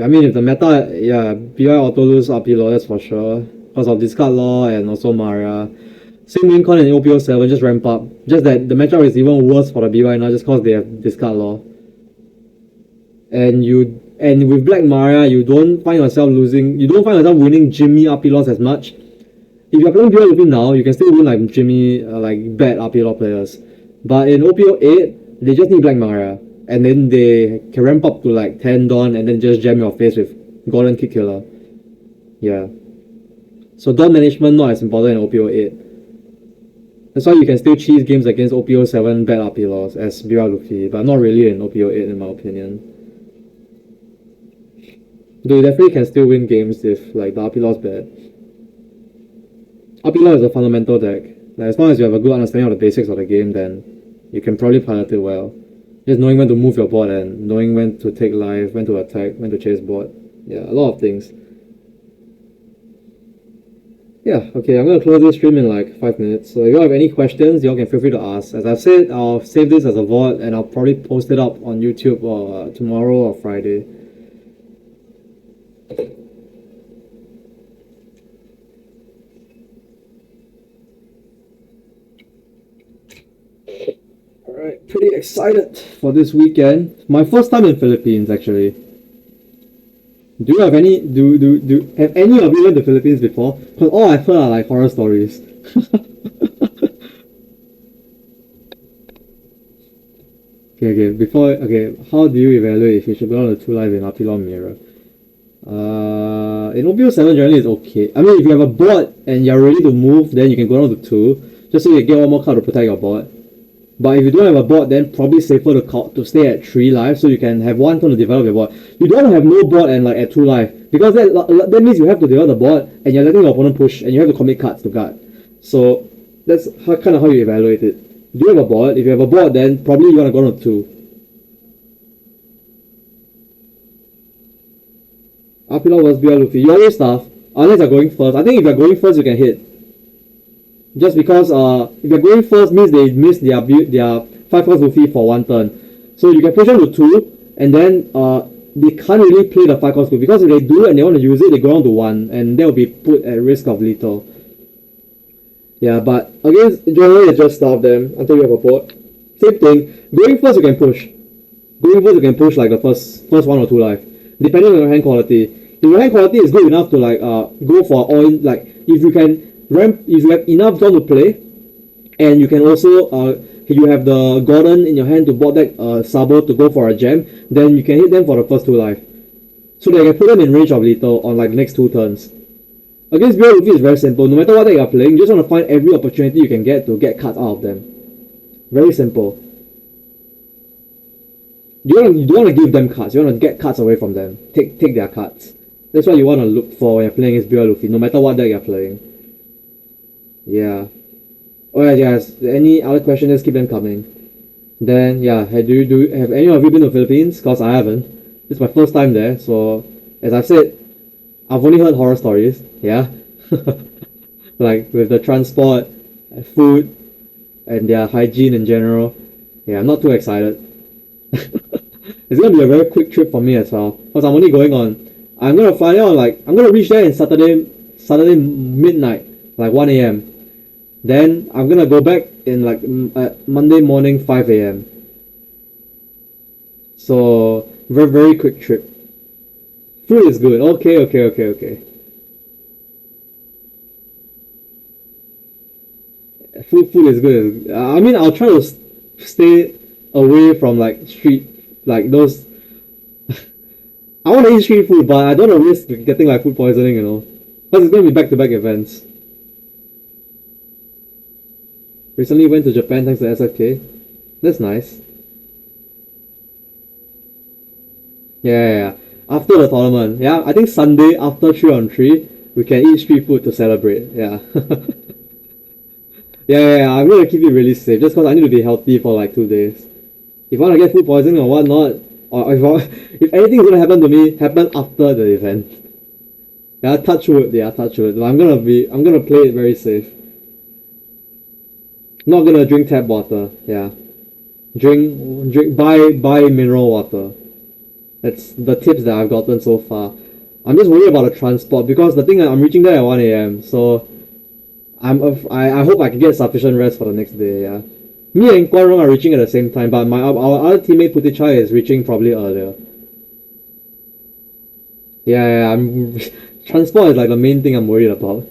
I mean, if the meta, yeah, BY auto lose RP law, that's for sure. Because of discard law and also Maria. Same Wincon and OPO 7, just ramp up. Just that the matchup is even worse for the BY now, just because they have discard law. And with Black Maria, you don't find yourself winning Jimmy RP laws as much. If you're playing BY Luffy now, you can still win like Jimmy, like bad RP law players. But in OPO 8, they just need Black Maria. And then they can ramp up to like 10 Dawn and then just jam your face with Golden Kick Killer. Yeah. So Dawn management not as important in OPO 8. That's why you can still cheese games against OPO 7 bad RP laws as BR Luffy, but not really in OPO 8 in my opinion. Though you definitely can still win games if like the RP law is bad. RP law is a fundamental deck. Like, as long as you have a good understanding of the basics of the game, then you can probably pilot it well. Just knowing when to move your board and knowing when to take life, when to attack, when to chase board. Yeah, a lot of things. Yeah, okay, I'm gonna close this stream in like 5 minutes. So if you have any questions, y'all can feel free to ask. As I've said, I'll save this as a VOD and I'll probably post it up on YouTube tomorrow or Friday. Alright, pretty excited for this weekend. My first time in Philippines actually. Do you have any have any of you been to Philippines before? Because all I've heard are like horror stories. Okay, how do you evaluate if you should go on the 2 live in Apilon Mirror? In OPO 7 generally it's okay. I mean, if you have a board and you're ready to move, then you can go down to 2, just so you get one more card to protect your board. But if you don't have a board, then probably safer to stay at 3 life, so you can have one turn to develop your board. You don't have no board and like at 2 life, because that means you have to develop the board and you're letting your opponent push and you have to commit cards to guard. So that's kind of how you evaluate it. Do you have a board? If you have a board, then probably you want to go on to 2. Apila was BR Luffy. You always stuff, unless you're going first. I think if you're going first, you can hit. Just because if you're going first means they miss their 5-cost Luffy for 1 turn. So you can push them to 2 and then they can't really play the 5-cost Luffy, because if they do and they want to use it, they go down to 1 and they'll be put at risk of lethal. Yeah, but against generally just stop them until you have a board. Same thing. Going first you can push. Like the first 1 or 2 life, depending on your hand quality. If your hand quality is good enough to like go for all in, like if you have enough Dawn to play, and you can also you have the Gordon in your hand to board deck Sabo to go for a gem, then you can hit them for the first 2 life. So that you can put them in range of lethal on like the next 2 turns. Against BR Luffy is very simple. No matter what deck you're playing, you just want to find every opportunity you can get to get cards out of them. Very simple. You don't want to give them cards, you want to get cards away from them. Take their cards. That's what you want to look for when you're playing against BR Luffy, no matter what deck you're playing. Yeah. Alright guys, any other questions, just keep them coming. Then yeah, have any of you been to the Philippines? Because I haven't. It's my first time there, so as I've said, I've only heard horror stories, yeah. Like with the transport, food, and their hygiene in general. Yeah, I'm not too excited. It's gonna be a very quick trip for me as well, because I'm gonna fly out I'm gonna reach there in Saturday midnight, like 1 AM. Then I'm gonna go back in like Monday morning 5 AM. So very very quick trip. Food is good. Okay. Food is good. I mean, I'll try to stay away from like street, like those. I want to eat street food, but I don't want to risk getting like food poisoning, you know, because it's gonna be back-to-back events. Recently went to Japan thanks to SFK. That's nice. Yeah. After the tournament, yeah, I think Sunday after 3-on-3, we can eat street food to celebrate. Yeah. yeah, I'm gonna keep it really safe just because I need to be healthy for like 2 days. If I want to get food poisoning or whatnot, or if anything's gonna happen to me, happen after the event. Yeah, touch wood. Yeah, touch wood. I'm gonna play it very safe. Not gonna drink tap water. Yeah, buy mineral water. That's the tips that I've gotten so far. I'm just worried about the transport because the thing I'm reaching there at 1 a.m. So I hope I can get sufficient rest for the next day. Yeah, me and Guan Rong are reaching at the same time, but our other teammate Putichai is reaching probably earlier. Yeah, transport is like the main thing I'm worried about.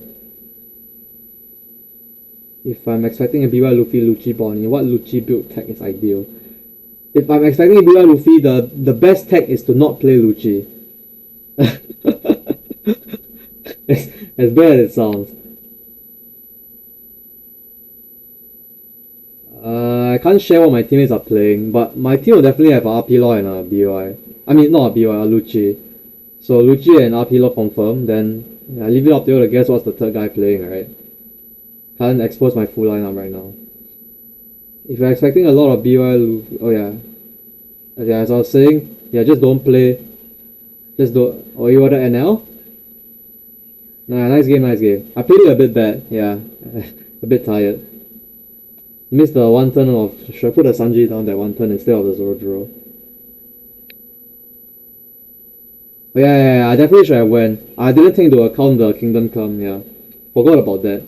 If I'm expecting a BY Luffy Lucci Bonnie, what Lucci build tech is ideal? If I'm expecting a BY Luffy, the best tech is to not play Lucci. As bad as it sounds. I can't share what my teammates are playing, but my team will definitely have a RP Law and a BY. I mean, not a BY, a Lucci. So Lucci and RP Law confirmed, then I leave it up to you to guess what's the third guy playing, right? Can't expose my full lineup right now. If you're expecting a lot of BY Luffy, oh yeah. Yeah, as I was saying, yeah, just don't play. Just don't. Oh, you ordered NL? Nah, nice game. I played it a bit bad, yeah. A bit tired. Missed the one turn of. Should I put the Sanji down that one turn instead of the Zoro? Oh, yeah, I definitely should have went. I didn't take into account the Kingdom Come, yeah. Forgot about that.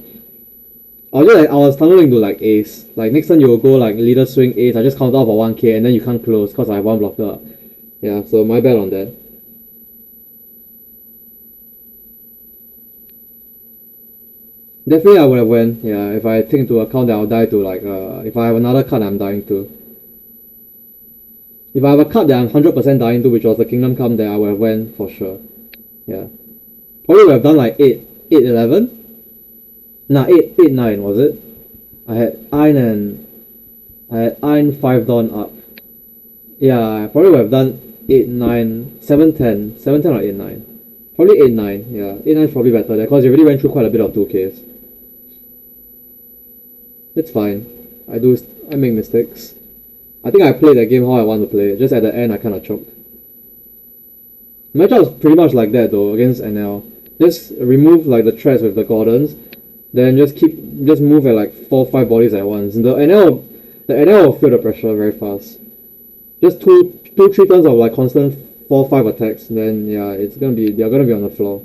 I was tunneling to like Ace. Like next time you will go like leader swing Ace, I just count out for 1k and then you can't close because I have one blocker. Yeah, so my bad on that. Definitely I would have went, yeah, if I take into account that I'll die to like, if I have another card I'm dying to. If I have a card that I'm 100% dying to, which was the Kingdom Come, then I would have went for sure. Yeah. Probably would have done like 8-11? Nah, 8-9 was it? I had Ein 5 Dawn up. Yeah, I probably would have done 8-9, 7-10. 7-10 or 8-9. Probably 8-9, yeah. 8-9 is probably better there because you already went through quite a bit of 2Ks. It's fine. I make mistakes. I think I played that game how I want to play. Just at the end I kinda choked. Matchup was pretty much like that though against NL. Just remove like the threats with the Gordons. Then just move at like 4-5 bodies at once. The NL will feel the pressure very fast. Just 2-3 turns of like constant 4-5 attacks, then yeah, they're gonna be on the floor.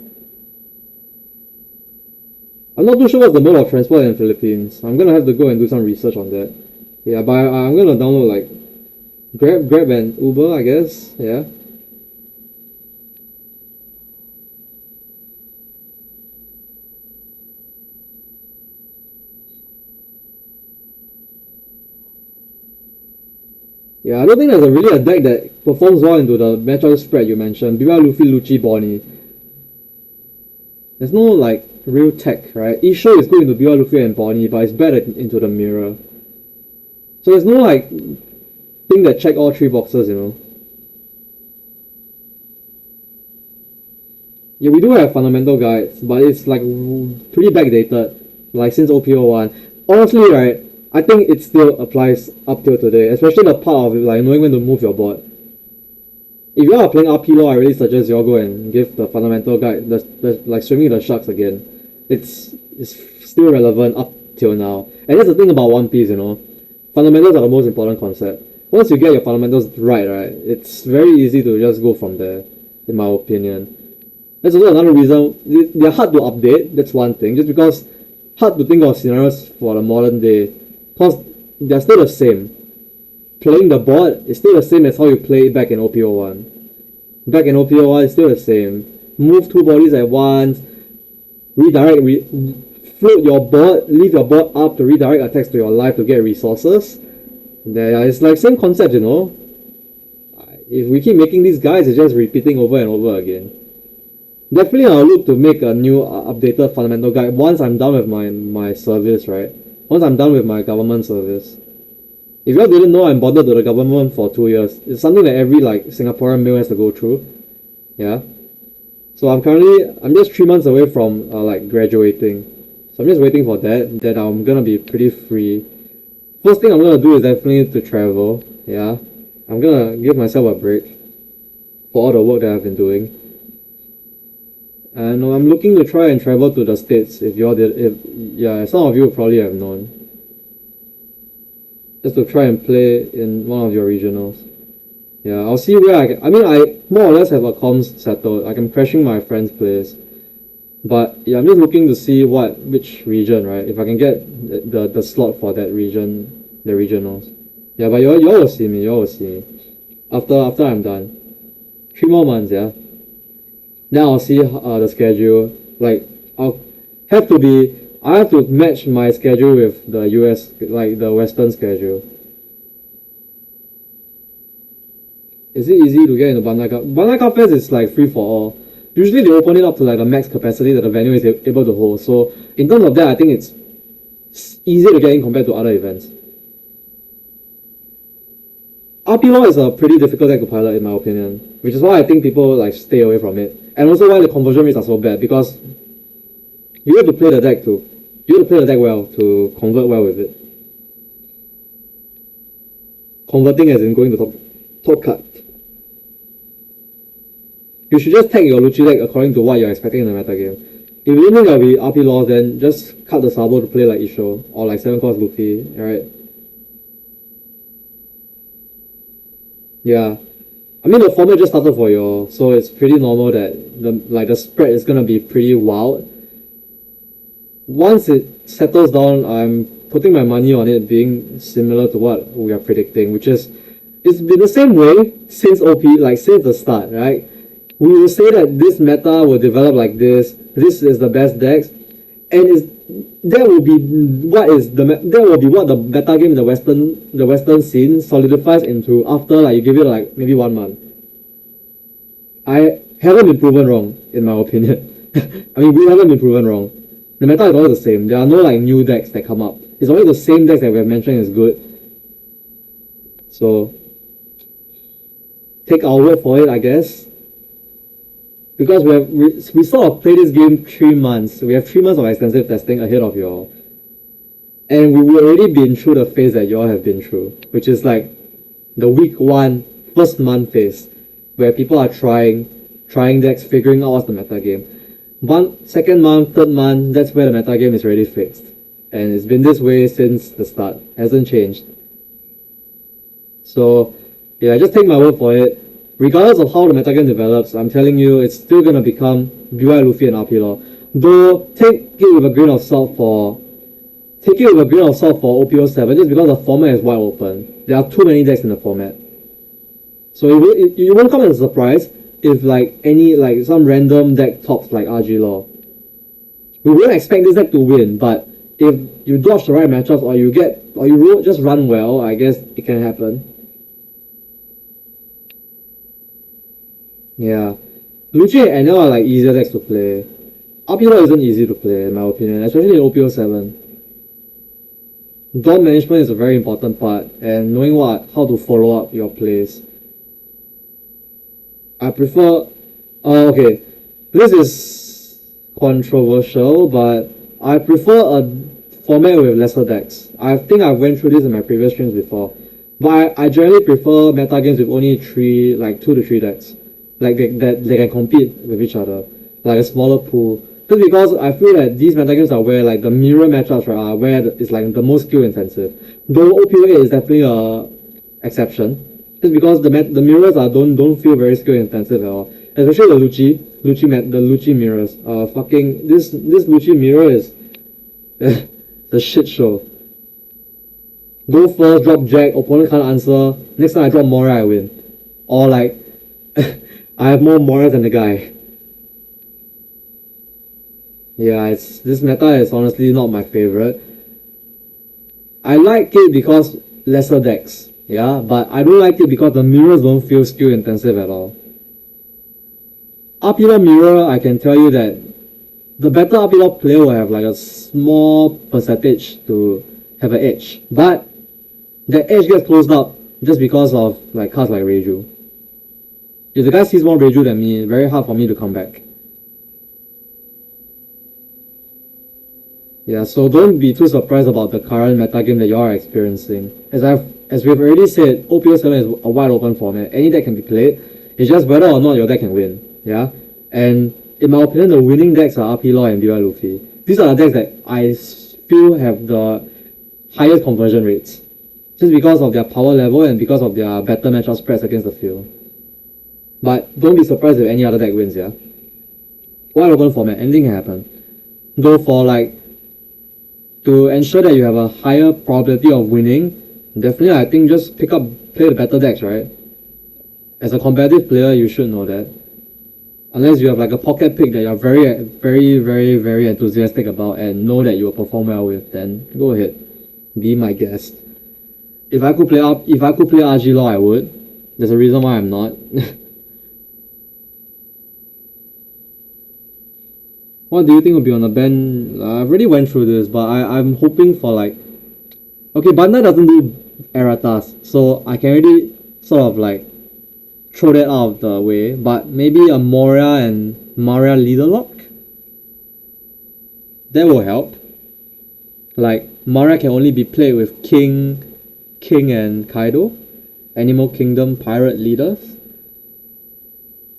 I'm not too sure what's the mode of transport in the Philippines. I'm gonna have to go and do some research on that. Yeah, but I'm gonna download like Grab and Uber, I guess. Yeah. Yeah, I don't think there's really a deck that performs well into the matchup spread you mentioned. BY Luffy, Lucci, Bonnie. There's no like real tech, right? Isho is good into BY Luffy and Bonnie, but it's bad into the mirror. So there's no like thing that check all 3 boxes, you know. Yeah, we do have fundamental guides, but it's like pretty backdated, like since OPO1. Honestly, right, I think it still applies up till today, especially the part of like knowing when to move your board. If you are playing RP Law, I really suggest you all go and give the fundamental guide, the like swimming the sharks again. It's still relevant up till now. And that's the thing about One Piece, you know. Fundamentals are the most important concept. Once you get your fundamentals right, it's very easy to just go from there, in my opinion. That's also another reason they're hard to update. That's one thing. Just because hard to think of scenarios for the modern day. Because they're still the same. Playing the board is still the same as how you play it back in OPO1. Back in OPO1 it's still the same. Move 2 bodies at once. Redirect, float your board, leave your board up to redirect attacks to your life to get resources. It's like same concept, you know. If we keep making these guys, it's just repeating over and over again. Definitely I'll look to make a new updated fundamental guide once I'm done with my service, right? Once I'm done with my government service. If you all didn't know, I'm bonded to the government for 2 years. It's something that every like Singaporean male has to go through. Yeah. So I'm just 3 months away from like graduating. So I'm just waiting for that. Then I'm gonna be pretty free. First thing I'm gonna do is definitely to travel. Yeah. I'm gonna give myself a break for all the work that I've been doing. And I'm looking to try and travel to the States if some of you probably have known. Just to try and play in one of your regionals. Yeah, I'll see where I more or less have a comms settled. Like I'm crashing my friend's place. But yeah, I'm just looking to see which region, right? If I can get the slot for that region, the regionals. Yeah, but y'all will see me, After I'm done. 3 more months, yeah. Then I'll see the schedule. Like I have to match my schedule with the US, like the Western schedule. Is it easy to get into Bandai Cup? Bandai Cup Fest is like free for all. Usually they open it up to like the max capacity that the venue is able to hold. So in terms of that, I think it's easier to get in compared to other events. RP Law is a pretty difficult deck to pilot in my opinion, which is why I think people like stay away from it. And also why the conversion rates are so bad, because you have to play the deck well to convert well with it. Converting as in going to top card. You should just tag your Lucci deck according to what you're expecting in the metagame. If you don't think there'll be RP Laws, then just cut the Sabo to play like Isho, or like 7-cost Luffy, right? Yeah. I mean the format just started for y'all, so it's pretty normal that the spread is gonna be pretty wild. Once it settles down, I'm putting my money on it being similar to what we are predicting, which is it's been the same way since OP, like since the start, right? We will say that this meta will develop like this. This is the best decks, and that will be what the meta game in the Western scene solidifies into after like you give it like maybe 1 month. I haven't been proven wrong in my opinion. I mean we haven't been proven wrong. The meta is always the same. There are no like new decks that come up. It's always the same decks that we have mentioned is good. So take our word for it, I guess. Because we sort of play this game 3 months. We have 3 months of extensive testing ahead of y'all. And we've already been through the phase that y'all have been through, which is like the week 1, first month phase, where people are trying decks, figuring out what's the meta game. Second month, third month, that's where the meta game is already fixed. And it's been this way since the start. Hasn't changed. So yeah, just take my word for it. Regardless of how the metagame develops, I'm telling you, it's still gonna become BY Luffy and RP Law. Though take it with a grain of salt for OPO7, just because the format is wide open. There are too many decks in the format. So it won't come as a surprise if some random deck tops like RG Law. We won't expect this deck to win, but if you dodge the right matchups or you just run well, I guess it can happen. Yeah. Lucci and NL are like easier decks to play. RP isn't easy to play in my opinion, especially in OPO7. Dom management is a very important part, and knowing how to follow up your plays. I prefer okay. This is controversial, but I prefer a format with lesser decks. I think I went through this in my previous streams before. But I generally prefer meta games with only 2 to 3 decks. Like they can compete with each other, like a smaller pool. Just because I feel that these metagames are where like the mirror matchups are where it's like the most skill intensive. Though OPO8 is definitely a exception, just because the mirrors don't feel very skill intensive at all. Especially the Lucci mirrors. This Lucci mirror is the shit show. Go first, drop jack, opponent can't answer. Next time I drop Mora, I win. Or like I have more Mora than the guy. Yeah, this meta is honestly not my favorite. I like it because lesser decks, yeah, but I don't like it because the mirrors don't feel skill intensive at all. RP mirror, I can tell you that the better RP player will have like a small percentage to have an edge, but the edge gets closed up just because of like cards like Reiju. If the guy sees more Reiju than me, very hard for me to come back. Yeah, so don't be too surprised about the current metagame that you are experiencing. As we've already said, OPO 7 is a wide open format. Any deck can be played. It's just whether or not your deck can win. Yeah? And in my opinion, the winning decks are RP Law and BY Luffy. These are the decks that I feel have the highest conversion rates. Just because of their power level and because of their better matchup spreads against the field. But don't be surprised if any other deck wins, yeah? Wide open format, anything can happen. Go for to ensure that you have a higher probability of winning, definitely I think just play the better decks, right? As a competitive player, you should know that. Unless you have a pocket pick that you're very, very, very, very enthusiastic about and know that you will perform well with, then go ahead. Be my guest. If I could play RG Law, I would. There's a reason why I'm not. What do you think will be on the ban? I've already went through this, but I'm hoping for okay, Bandai doesn't do erratas, so I can already sort of throw that out of the way, but maybe a Moria and Maria leader lock? That will help. Maria can only be played with King and Kaido, Animal Kingdom pirate leaders.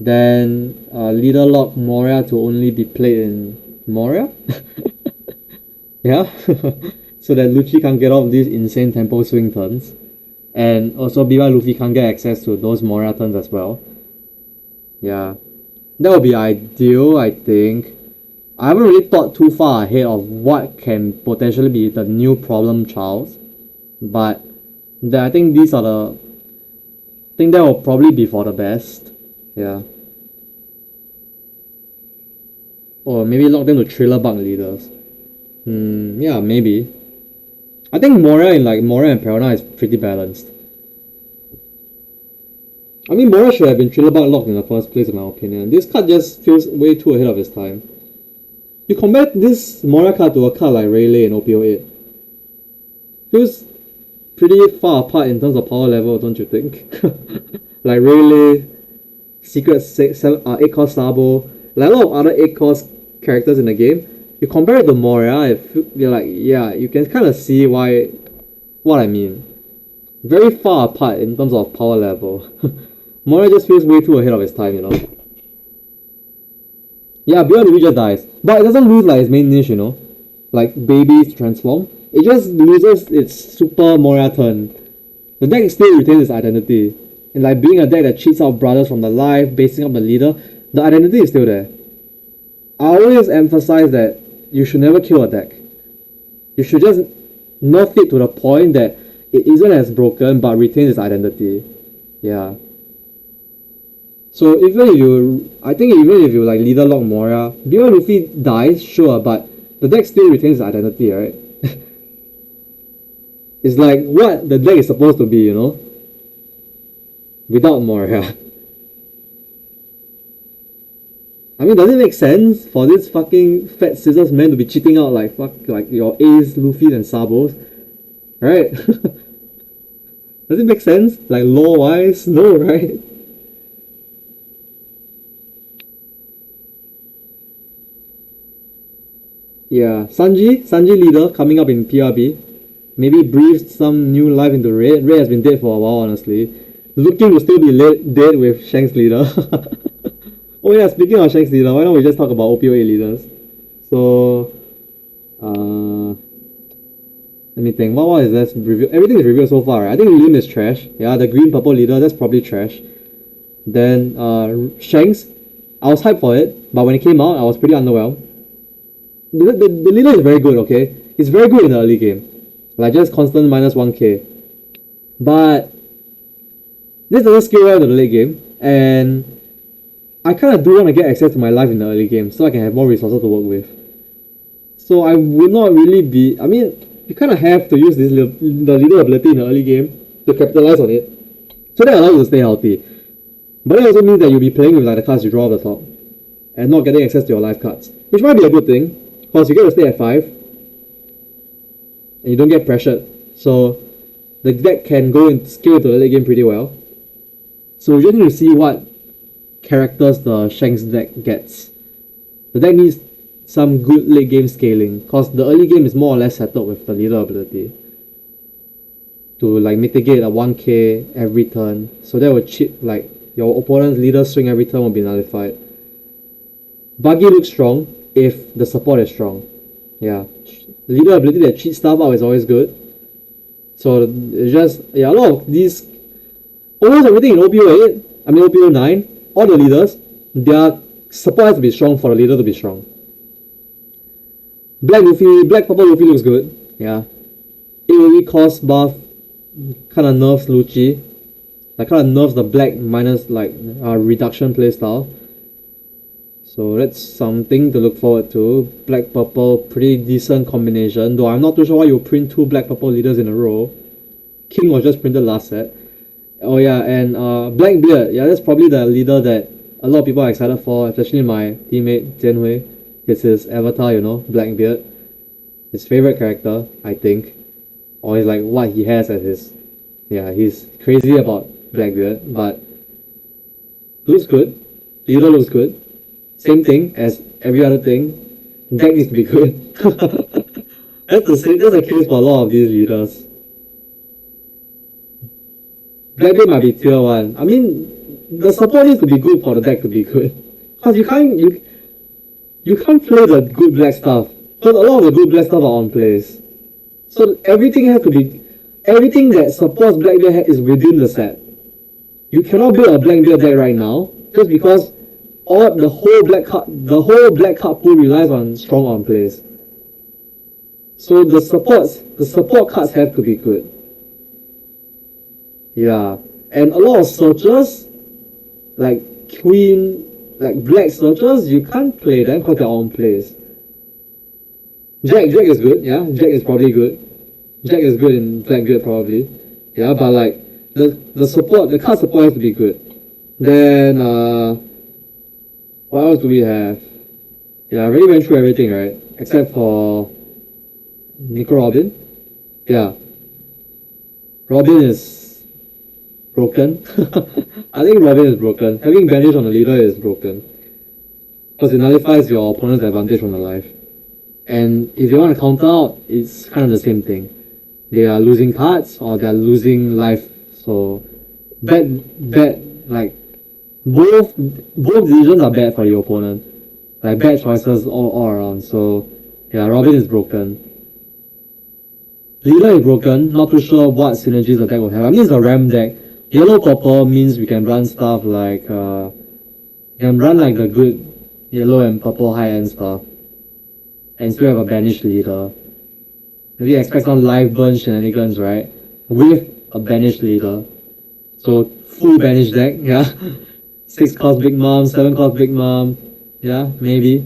Then leader lock Moria to only be played in Moria. Yeah. So that Lucci can't get off these insane tempo swing turns. And also BY Luffy can't get access to those Moria turns as well. Yeah. That would be ideal, I think. I haven't really thought too far ahead of what can potentially be the new problem childs. But I think these are I think that will probably be for the best. Yeah. Or maybe lock them to Thriller Bug leaders. Yeah, maybe. I think Moria and Perona is pretty balanced. I mean, Moria should have been Thriller Bug locked in the first place in my opinion. This card just feels way too ahead of its time. You compare this Moria card to a card like Rayleigh in OPO 8. Feels pretty far apart in terms of power level, don't you think? Rayleigh, Secret 8-cost Sabo, a lot of other 8-cost characters in the game. You compare it to Moria, you're yeah, you can kind of see what I mean. Very far apart in terms of power level. Moria just feels way too ahead of its time, you know. Yeah, Beyond Luigi just dies. But it doesn't lose its main niche, you know. Babies transform. It just loses its super Moria turn. The deck still retains its identity. And being a deck that cheats out brothers from the life, basing up the leader, the identity is still there. I always emphasize that you should never kill a deck. You should just nerf it to the point that it isn't as broken but retains its identity. Yeah. So even if you leader lock Moria, BY Luffy dies, sure, but the deck still retains its identity, right? It's what the deck is supposed to be, you know? Without Moria. I mean, does it make sense for this fucking fat scissors man to be cheating out your A's, Luffy's and Sabos? Right? Does it make sense? Lore-wise? No, right? Yeah, Sanji leader coming up in PRB. Maybe breathed some new life into Red. Red has been dead for a while, honestly. Looking to still be dead with Shanks leader. Oh yeah, speaking of Shanks leader, why don't we just talk about OPO 8 leaders? So, let me think. What is this review? Everything is reviewed so far, right? I think Lim is trash. Yeah, the green purple leader, that's probably trash. Then Shanks, I was hyped for it, but when it came out, I was pretty underwhelmed. The leader is very good, okay? It's very good in the early game. Just constant minus 1k. But this doesn't scale well to the late game, and I kind of do want to get access to my life in the early game so I can have more resources to work with. So I would not really be... I mean, you kind of have to use the leader ability in the early game to capitalize on it. So that allows you to stay healthy. But that also means that you'll be playing with the cards you draw off the top and not getting access to your life cards. Which might be a good thing, because you get to stay at 5 and you don't get pressured. So the deck can go and scale to the late game pretty well. So we just need to see what characters the Shanks deck gets. The deck needs some good late game scaling, cause the early game is more or less settled with the leader ability to like mitigate a 1k every turn, so that will cheat like your opponent's leader swing every turn will be nullified. Buggy looks strong if the support is strong. Yeah, leader ability that cheats stuff out is always good. So it's just, yeah, a lot of these, almost everything in OPO8, I mean OPO9, all the leaders, their support has to be strong for the leader to be strong. Black purple Luffy looks good. Yeah, AoE cost buff kind of nerfs Lucci, like kind of nerfs the black minus like reduction playstyle. So that's something to look forward to. Black purple, pretty decent combination, though I'm not too sure why you print 2 black purple leaders in a row. King was just printed last set. Oh yeah, and Blackbeard, yeah, that's probably the leader that a lot of people are excited for, especially my teammate Jianhui. It's his avatar, you know, Blackbeard. His favorite character, I think. Or it's like what he has as his... Yeah, he's crazy about Blackbeard, but... looks good. Leader looks good. Same thing as every other thing. Deck needs to be good. That's the case for a lot of these leaders. Blackbeard might be tier 1. I mean, the support needs to be good for the deck to be good. Because you can't play the good black stuff. Because a lot of the good black stuff are on plays. So everything has to be... everything that supports Blackbeard is within the set. You cannot build a Blackbeard deck right now, just because the whole black card pool relies on strong on plays. So the support cards have to be good. Yeah. And a lot of searchers, like Queen, like black searchers, you can't play them because they're on plays. Jack is good, yeah. Jack is probably good. Jack is good in Blackbeard probably. Yeah, but like the card support has to be good. Then what else do we have? Yeah, I already went through everything, right? Except for Nico Robin. Yeah. Robin is broken. I think Robin is broken. Having banish on the leader is broken. Because it nullifies your opponent's advantage from the life. And if you want to counter out, it's kind of the same thing. They are losing cards or they are losing life. So like both decisions are bad for your opponent. Like bad choices all around. So yeah, Robin is broken. Leader is broken, not too sure what synergies the deck will have. I mean it's a RAM deck. Yellow purple means we can run stuff like we can run like the good yellow and purple high end stuff. And still have a banished leader. Maybe expect some live burn shenanigans, right? With a banished leader. So full banished deck, yeah. 6 cost Big Mom, 7 cost Big Mom. Yeah, maybe.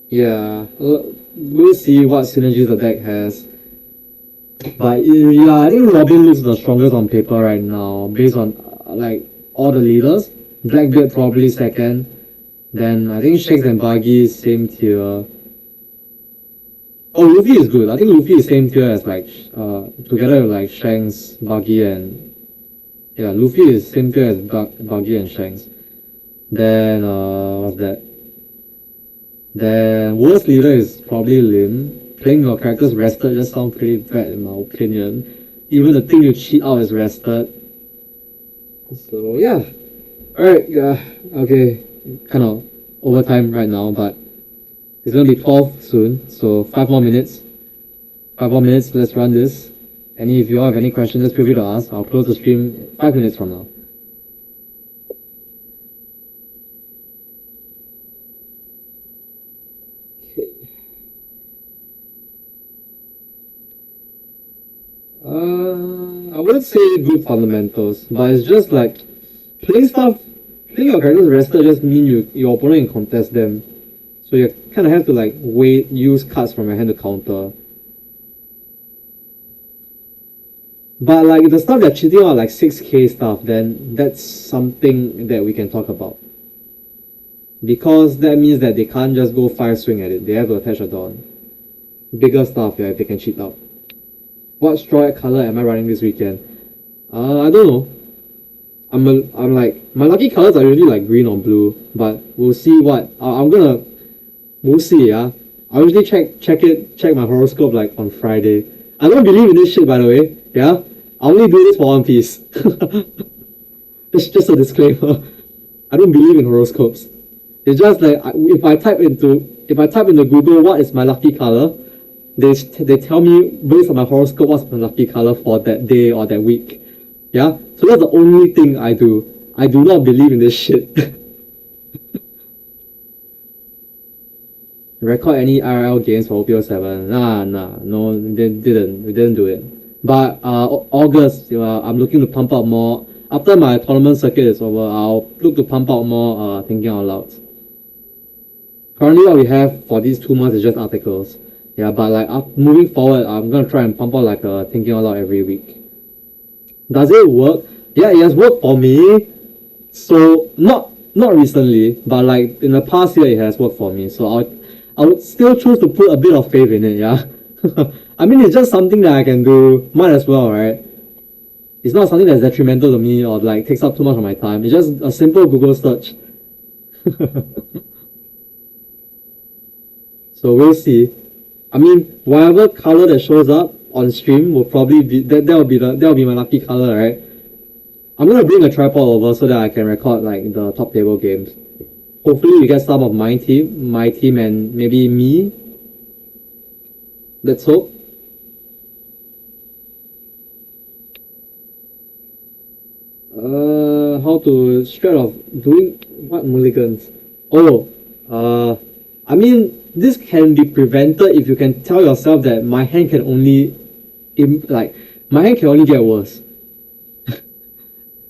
Yeah, we'll see what synergies the deck has. But yeah, I think Robin looks the strongest on paper right now, based on like all the leaders. Blackbeard probably second. Then I think Shanks and Buggy is same tier. Oh, Luffy is good. I think Luffy is same tier as like together with like Shanks, Buggy and yeah, Luffy is same tier as Buggy and Shanks. Then what's that? Then worst leader is probably Lim. Playing your characters rested just sounds pretty bad in my opinion. Even the thing you cheat out is rested. So yeah. Alright, okay. Kind of overtime right now, but it's gonna be 12 soon, so 5 more minutes. 5 more minutes, let's run this. And if you all have any questions, just feel free to ask. I'll close the stream 5 minutes from now. I wouldn't say good fundamentals, but it's just like playing your characters rested just mean your opponent can contest them. So you kind of have to like use cards from your hand to counter. But like if the stuff they're cheating out like 6k stuff, then that's something that we can talk about. Because that means that they can't just go 5 swing at it, they have to attach a Dawn. Bigger stuff, yeah, if they can cheat out. What straw color am I running this weekend? I don't know. I'm like, my lucky colors are usually like green or blue, but we'll see what, we'll see, yeah. I usually check my horoscope like on Friday. I don't believe in this shit, by the way, yeah. I only do this for One Piece. Just a disclaimer. I don't believe in horoscopes. It's just like, if I type into Google what is my lucky color, they tell me based on my horoscope what's my lucky color for that day or that week. Yeah? So that's the only thing I do. I do not believe in this shit. Record any IRL games for OPO7? No, we didn't do it. But August, I'm looking to pump out more. After my tournament circuit is over, I'll look to pump out more Thinking Out Loud. Currently what we have for these 2 months is just articles. Yeah, but like moving forward, I'm gonna try and pump out like a Thinking Out Loud every week. Does it work? Yeah, it has worked for me. So not recently, but like in the past year it has worked for me. So I would still choose to put a bit of faith in it, yeah. I mean, it's just something that I can do, might as well, right? It's not something that's detrimental to me or like takes up too much of my time. It's just a simple Google search. So we'll see. I mean, whatever color that shows up on stream will probably be that'll be my lucky color, right? I'm gonna bring a tripod over so that I can record like the top table games. Hopefully we get some of my team and maybe me. Let's hope. How to straight off doing what mulligans? I mean, this can be prevented if you can tell yourself that my hand can only get worse.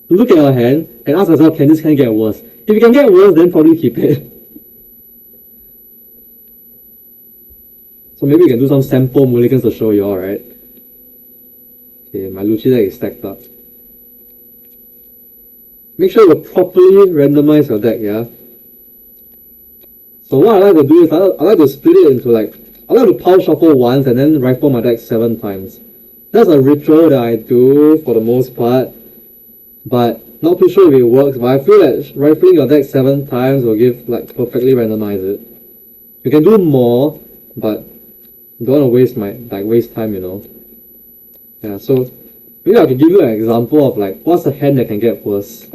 Look at your hand and ask yourself, can this hand get worse? If it can get worse, then probably keep it. So maybe we can do some sample mulligans to show you all, right? Okay, my Lucci deck is stacked up. Make sure you properly randomize your deck, yeah? So what I like to do is I like to split it into like, I like to power shuffle once and then rifle my deck 7 times. That's a ritual that I do for the most part, but not too sure if it works, but I feel that rifling your deck 7 times will give like perfectly randomize it. You can do more, but don't want to waste time, you know. Yeah, so maybe I can give you an example of like what's a hand that can get worse.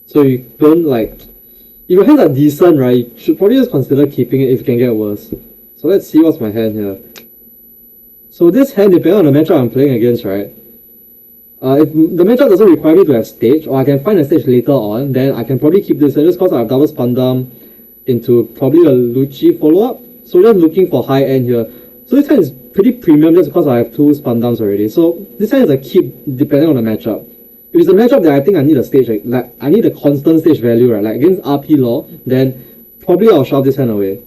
So you don't like, if your hands are decent, right, you should probably just consider keeping it if it can get worse. So let's see what's my hand here. So this hand, depending on the matchup I'm playing against, right, if the matchup doesn't require me to have stage, or I can find a stage later on, then I can probably keep this, and just cause I have double Spandam into probably a Lucci follow-up. So just looking for high end here. So this hand is pretty premium just because I have 2 Spandams already. So this hand is a keep depending on the matchup. If it's a matchup that I think I need a stage, like I need a constant stage value, right, like against RP Law, then probably I'll shove this hand away.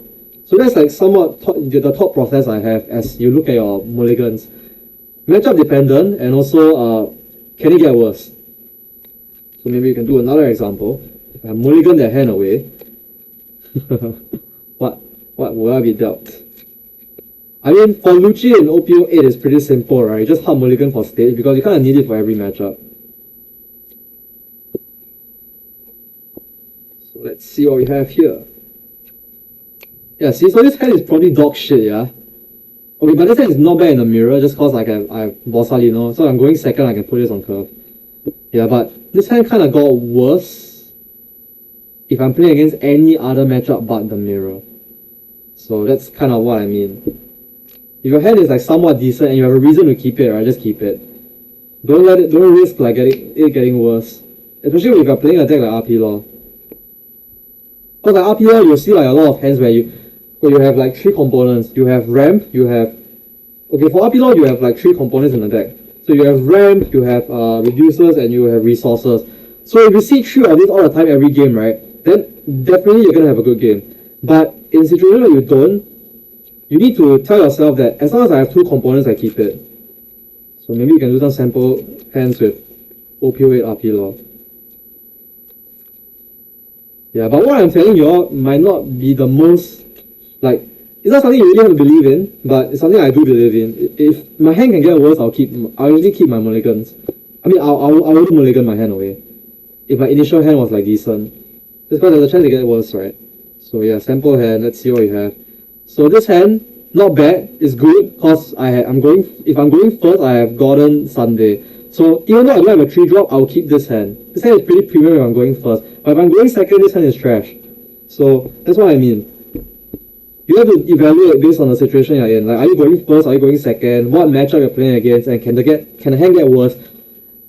So that's like somewhat the thought process I have as you look at your mulligans. Matchup dependent, and also can it get worse? So maybe you can do another example. If I mulligan that hand away, what will I be dealt? I mean, for Lucci and OPO 8 it's pretty simple, right? You just hard mulligan for stage because you kind of need it for every matchup. So let's see what we have here. Yeah, see, so this hand is probably dog shit, yeah? Okay, but this hand is not bad in the mirror just cause I have Borsalino, so I'm going second, I can put this on curve. Yeah, but this hand kind of got worse if I'm playing against any other matchup but the mirror. So that's kind of what I mean. If your hand is like somewhat decent and you have a reason to keep it, right, just keep it. Don't risk like getting worse. Especially if you're playing a deck like RP Law. Because like RP Law, you'll see like a lot of hands where you have like 3 components. You have ramp, okay, for RP Law you have like 3 components in the deck. So you have ramp, you have reducers, and you have resources. So if you see 3 of these all the time every game, right, then definitely you're gonna have a good game. But in situations where you don't, you need to tell yourself that as long as I have 2 components, I keep it. So maybe you can do some sample hands with OPO 8 RP Law. Yeah, but what I'm telling you all might not be the most, like, it's not something you really have to believe in, but it's something I do believe in. If my hand can get worse, I'll usually keep my mulligans. I mean, I won't mulligan my hand away. If my initial hand was like decent. Just because there's a chance to get worse, right? So yeah, sample hand, let's see what you have. So this hand, not bad, it's good, because if I'm going first, I have gotten Sunday. So even though I don't have a 3-drop, I'll keep this hand. This hand is pretty premium if I'm going first. But if I'm going second, this hand is trash. So that's what I mean. You have to evaluate based on the situation you're in. Like, are you going first? Are you going second? What matchup you're playing against? And can the hand get worse?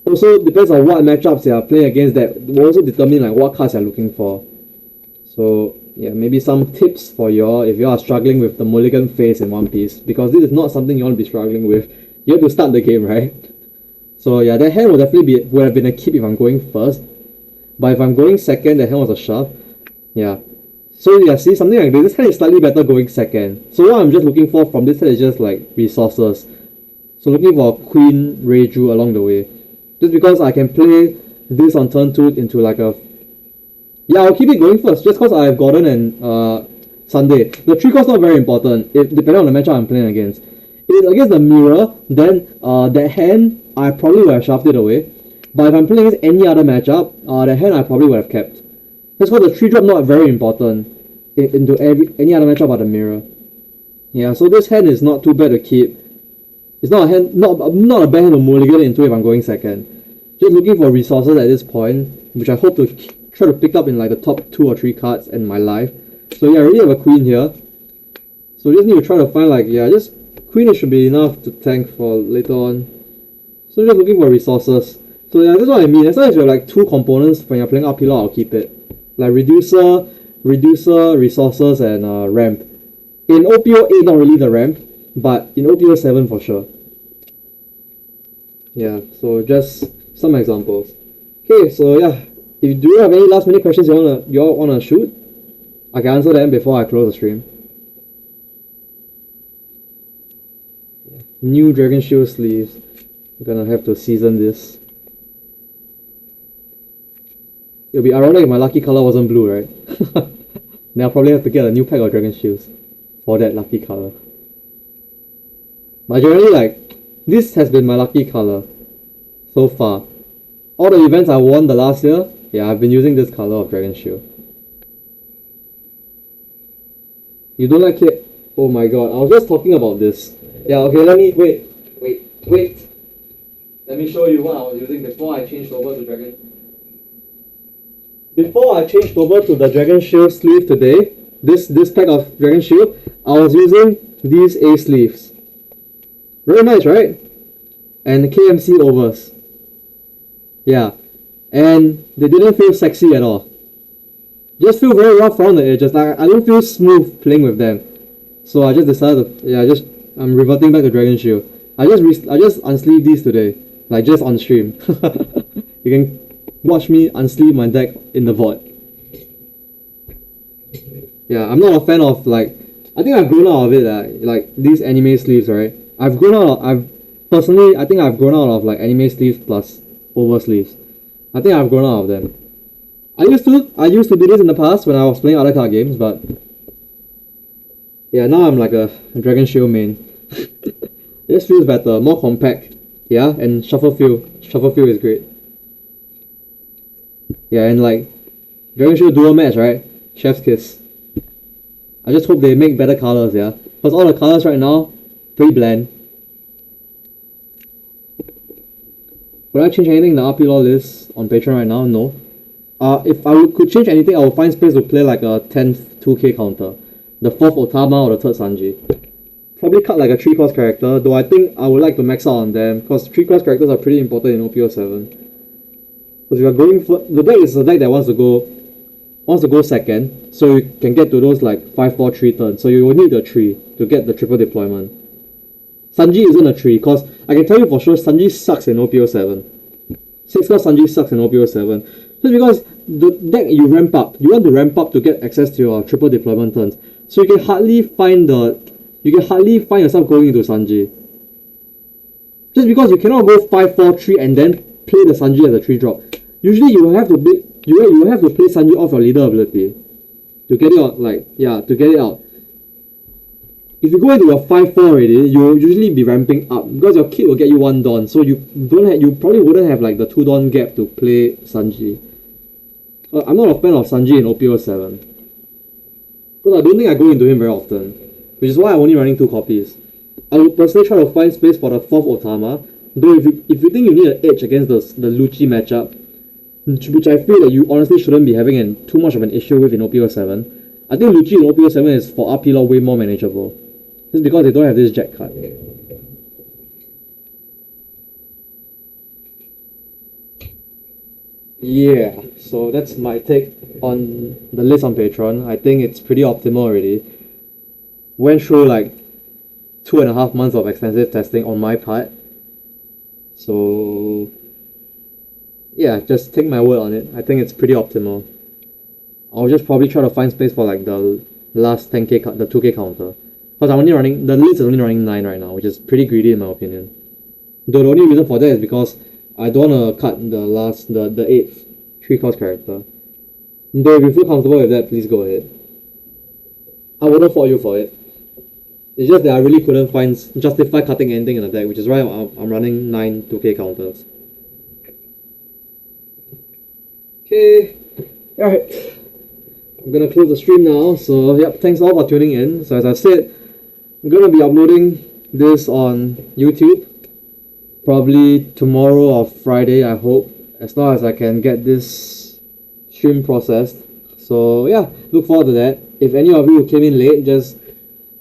Also depends on what matchups you are playing against. That will also determine like what cards you're looking for. So yeah, maybe some tips for y'all if you are struggling with the mulligan phase in One Piece, because this is not something you want to be struggling with. You have to start the game, right? So yeah, that hand would have been a keep if I'm going first. But if I'm going second, the hand was a shove. Yeah. So yeah, see, something like this. This hand is slightly better going second. So what I'm just looking for from this hand is just like resources. So looking for Queen Reiju along the way. Just because I can play this on turn 2 into like a... Yeah, I'll keep it going first, just because I have Gordon and Sunday. The 3-cost not very important, depending on the matchup I'm playing against. If it's against the mirror, then that hand, I probably would have shoved it away. But if I'm playing against any other matchup, that hand I probably would have kept. That's because the 3-drop not very important into any other matchup but the mirror. Yeah, so this hand is not too bad to keep. It's not a bad hand to mulligan into if I'm going second. Just looking for resources at this point, which I hope to try to pick up in like the top 2 or 3 cards in my life. So yeah, I already have a queen here. So just need to try to find like, yeah, just queen should be enough to tank for later on. So just looking for resources. So yeah, that's what I mean. As long as you have like 2 components when you're playing up pillar, I'll keep it. Like reducer, resources, and ramp. In OPO 8, not really the ramp, but in OPO 7 for sure. Yeah, so just some examples. Okay, so yeah, if you have any last minute questions you all wanna shoot, I can answer them before I close the stream. New Dragon Shield sleeves. I'm gonna have to season this. It'll be ironic if my lucky color wasn't blue, right? Then I'll probably have to get a new pack of Dragon Shields for that lucky color. But generally, like, this has been my lucky color so far. All the events I won the last year, yeah, I've been using this color of Dragon Shield. You don't like it? Oh my god, I was just talking about this. Yeah, okay, let me, wait. Let me show you what I was using before I changed over to Dragon. Before I changed over to the Dragon Shield sleeve today, this pack of Dragon Shield, I was using these A sleeves. Very nice, right? And KMC overs. Yeah. And they didn't feel sexy at all. Just feel very rough around the edges. Like, I don't feel smooth playing with them. So I just decided to, yeah, I'm reverting back to Dragon Shield. I just unsleeved these today. Like, just on stream. You can watch me unsleeve my deck in the VOD. Yeah, I'm not a fan of, like, I think I've grown out of it, like these anime sleeves, right? I think I've grown out of like anime sleeves plus over sleeves. I think I've grown out of them. I used to do this in the past when I was playing other card games, but yeah, now I'm like a Dragon Shield main. This feels better, more compact, yeah, and shuffle feel is great. Yeah, and like Dragon Shield dual match, right? Chef's kiss. I just hope they make better colors, yeah, because all the colors right now pretty bland. Would I change anything in the RP law list on Patreon right now? No. If I could change anything, I would find space to play like a 10th 2k counter. The 4th Otama or the 3rd Sanji. Probably cut like a 3-cost character, though I think I would like to max out on them, because 3-cost characters are pretty important in OPO 7. Because if you're going for... The deck is a deck that wants to go second, so you can get to those like 5-4-3 turns, so you will need a 3 to get the triple deployment. Sanji isn't a 3, because I can tell you for sure Sanji sucks in OPO 7. 6-cost Sanji sucks in OPO 7. Just because the deck you ramp up, you want to ramp up to get access to your triple deployment turns. So you can hardly find yourself going into Sanji. Just because you cannot go 5-4-3 and then play the Sanji as a 3-drop. Usually you will have to play Sanji off your leader ability to get it out, to get it out. if you go into a 5-4 already, you'll usually be ramping up because your kit will get you 1 Dawn, so you probably wouldn't have like the 2 Dawn gap to play Sanji. I'm not a fan of Sanji in OP07 because I don't think I go into him very often, which is why I'm only running 2 copies. I would personally try to find space for the 4th Otama, though if you think you need an edge against the Lucci matchup, which I feel that you honestly shouldn't be having too much of an issue with in OP07, I think Lucci in OP07 is for RP law way more manageable. Just because they don't have this Jack card. Yeah, so that's my take on the list on Patreon. I think it's pretty optimal already. Went through like 2.5 months of extensive testing on my part. So yeah, just take my word on it. I think it's pretty optimal. I'll just probably try to find space for like the last 10k, the 2k counter. Because I'm only running, the list is only running 9 right now, which is pretty greedy in my opinion. Though the only reason for that is because I don't want to cut the 8th 3-cost character. Though if you feel comfortable with that, please go ahead. I wouldn't fault you for it. It's just that I really couldn't justify cutting anything in the deck, which is why I'm running 9 2k counters. Okay, alright. I'm gonna close the stream now, so yep, thanks all for tuning in. So as I said, I'm gonna be uploading this on YouTube probably tomorrow or Friday, I hope, as long as I can get this stream processed. So yeah, look forward to that. If any of you came in late, just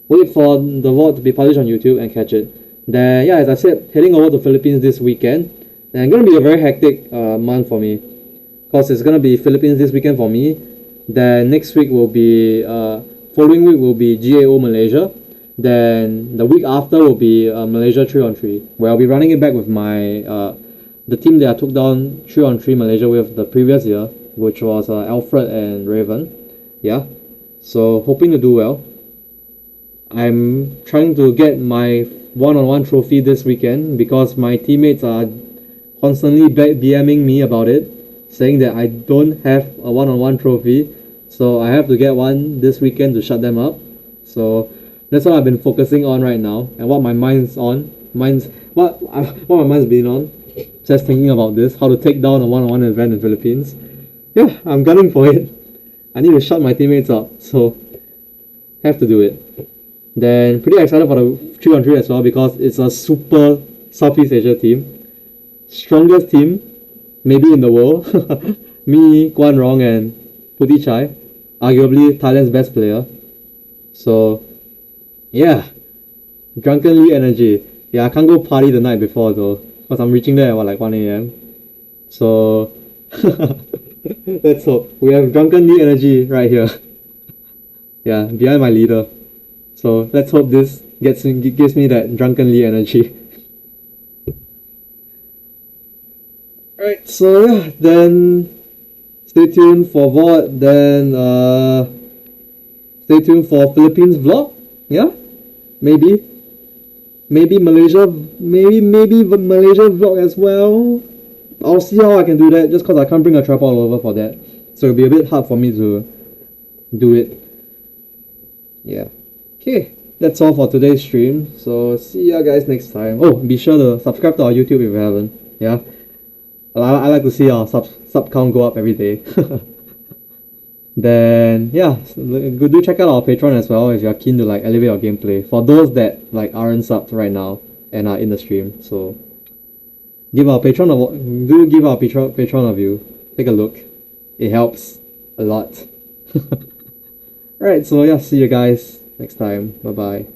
wait for the VOD to be published on YouTube and catch it. Then yeah, as I said, heading over to Philippines this weekend, and it's gonna be a very hectic month for me, because it's gonna be Philippines this weekend for me. Then next week will be following week will be GAO Malaysia. Then the week after will be Malaysia 3-on-3, where I'll be running it back with my the team that I took down 3-on-3 Malaysia with the previous year, which was Alfred and Raven. Yeah, so hoping to do well. I'm trying to get my one-on-one trophy this weekend because my teammates are constantly BMing me about it, saying that I don't have a one-on-one trophy, so I have to get one this weekend to shut them up. So that's what I've been focusing on right now, and what my mind's on. What my mind's been on. Just thinking about this, how to take down a one-on-one event in Philippines. Yeah, I'm gunning for it. I need to shut my teammates up, so have to do it. Then pretty excited for the 3-on-3 as well because it's a super Southeast Asia team, strongest team maybe in the world. Me, Guan Rong, and Puti Chai, arguably Thailand's best player. So yeah, drunkenly energy. Yeah, I can't go party the night before though, because I'm reaching there at like 1 AM. So let's hope. We have drunkenly energy right here. Yeah, behind my leader. So let's hope this gives me that drunkenly energy. Alright, so yeah, then stay tuned for VOD, then stay tuned for Philippines vlog. Yeah? Maybe Malaysia Malaysia vlog as well. I'll see how I can do that, just because I can't bring a tripod over for that. So it'll be a bit hard for me to do it. Yeah. Okay, that's all for today's stream. So see ya guys next time. Oh, be sure to subscribe to our YouTube if you haven't. Yeah. I like to see our sub count go up every day. Then yeah, do check out our Patreon as well if you're keen to like elevate your gameplay. For those that like aren't subbed right now and are in the stream, so give our Patreon a view. Take a look. It helps a lot. Alright, so yeah, see you guys next time. Bye bye.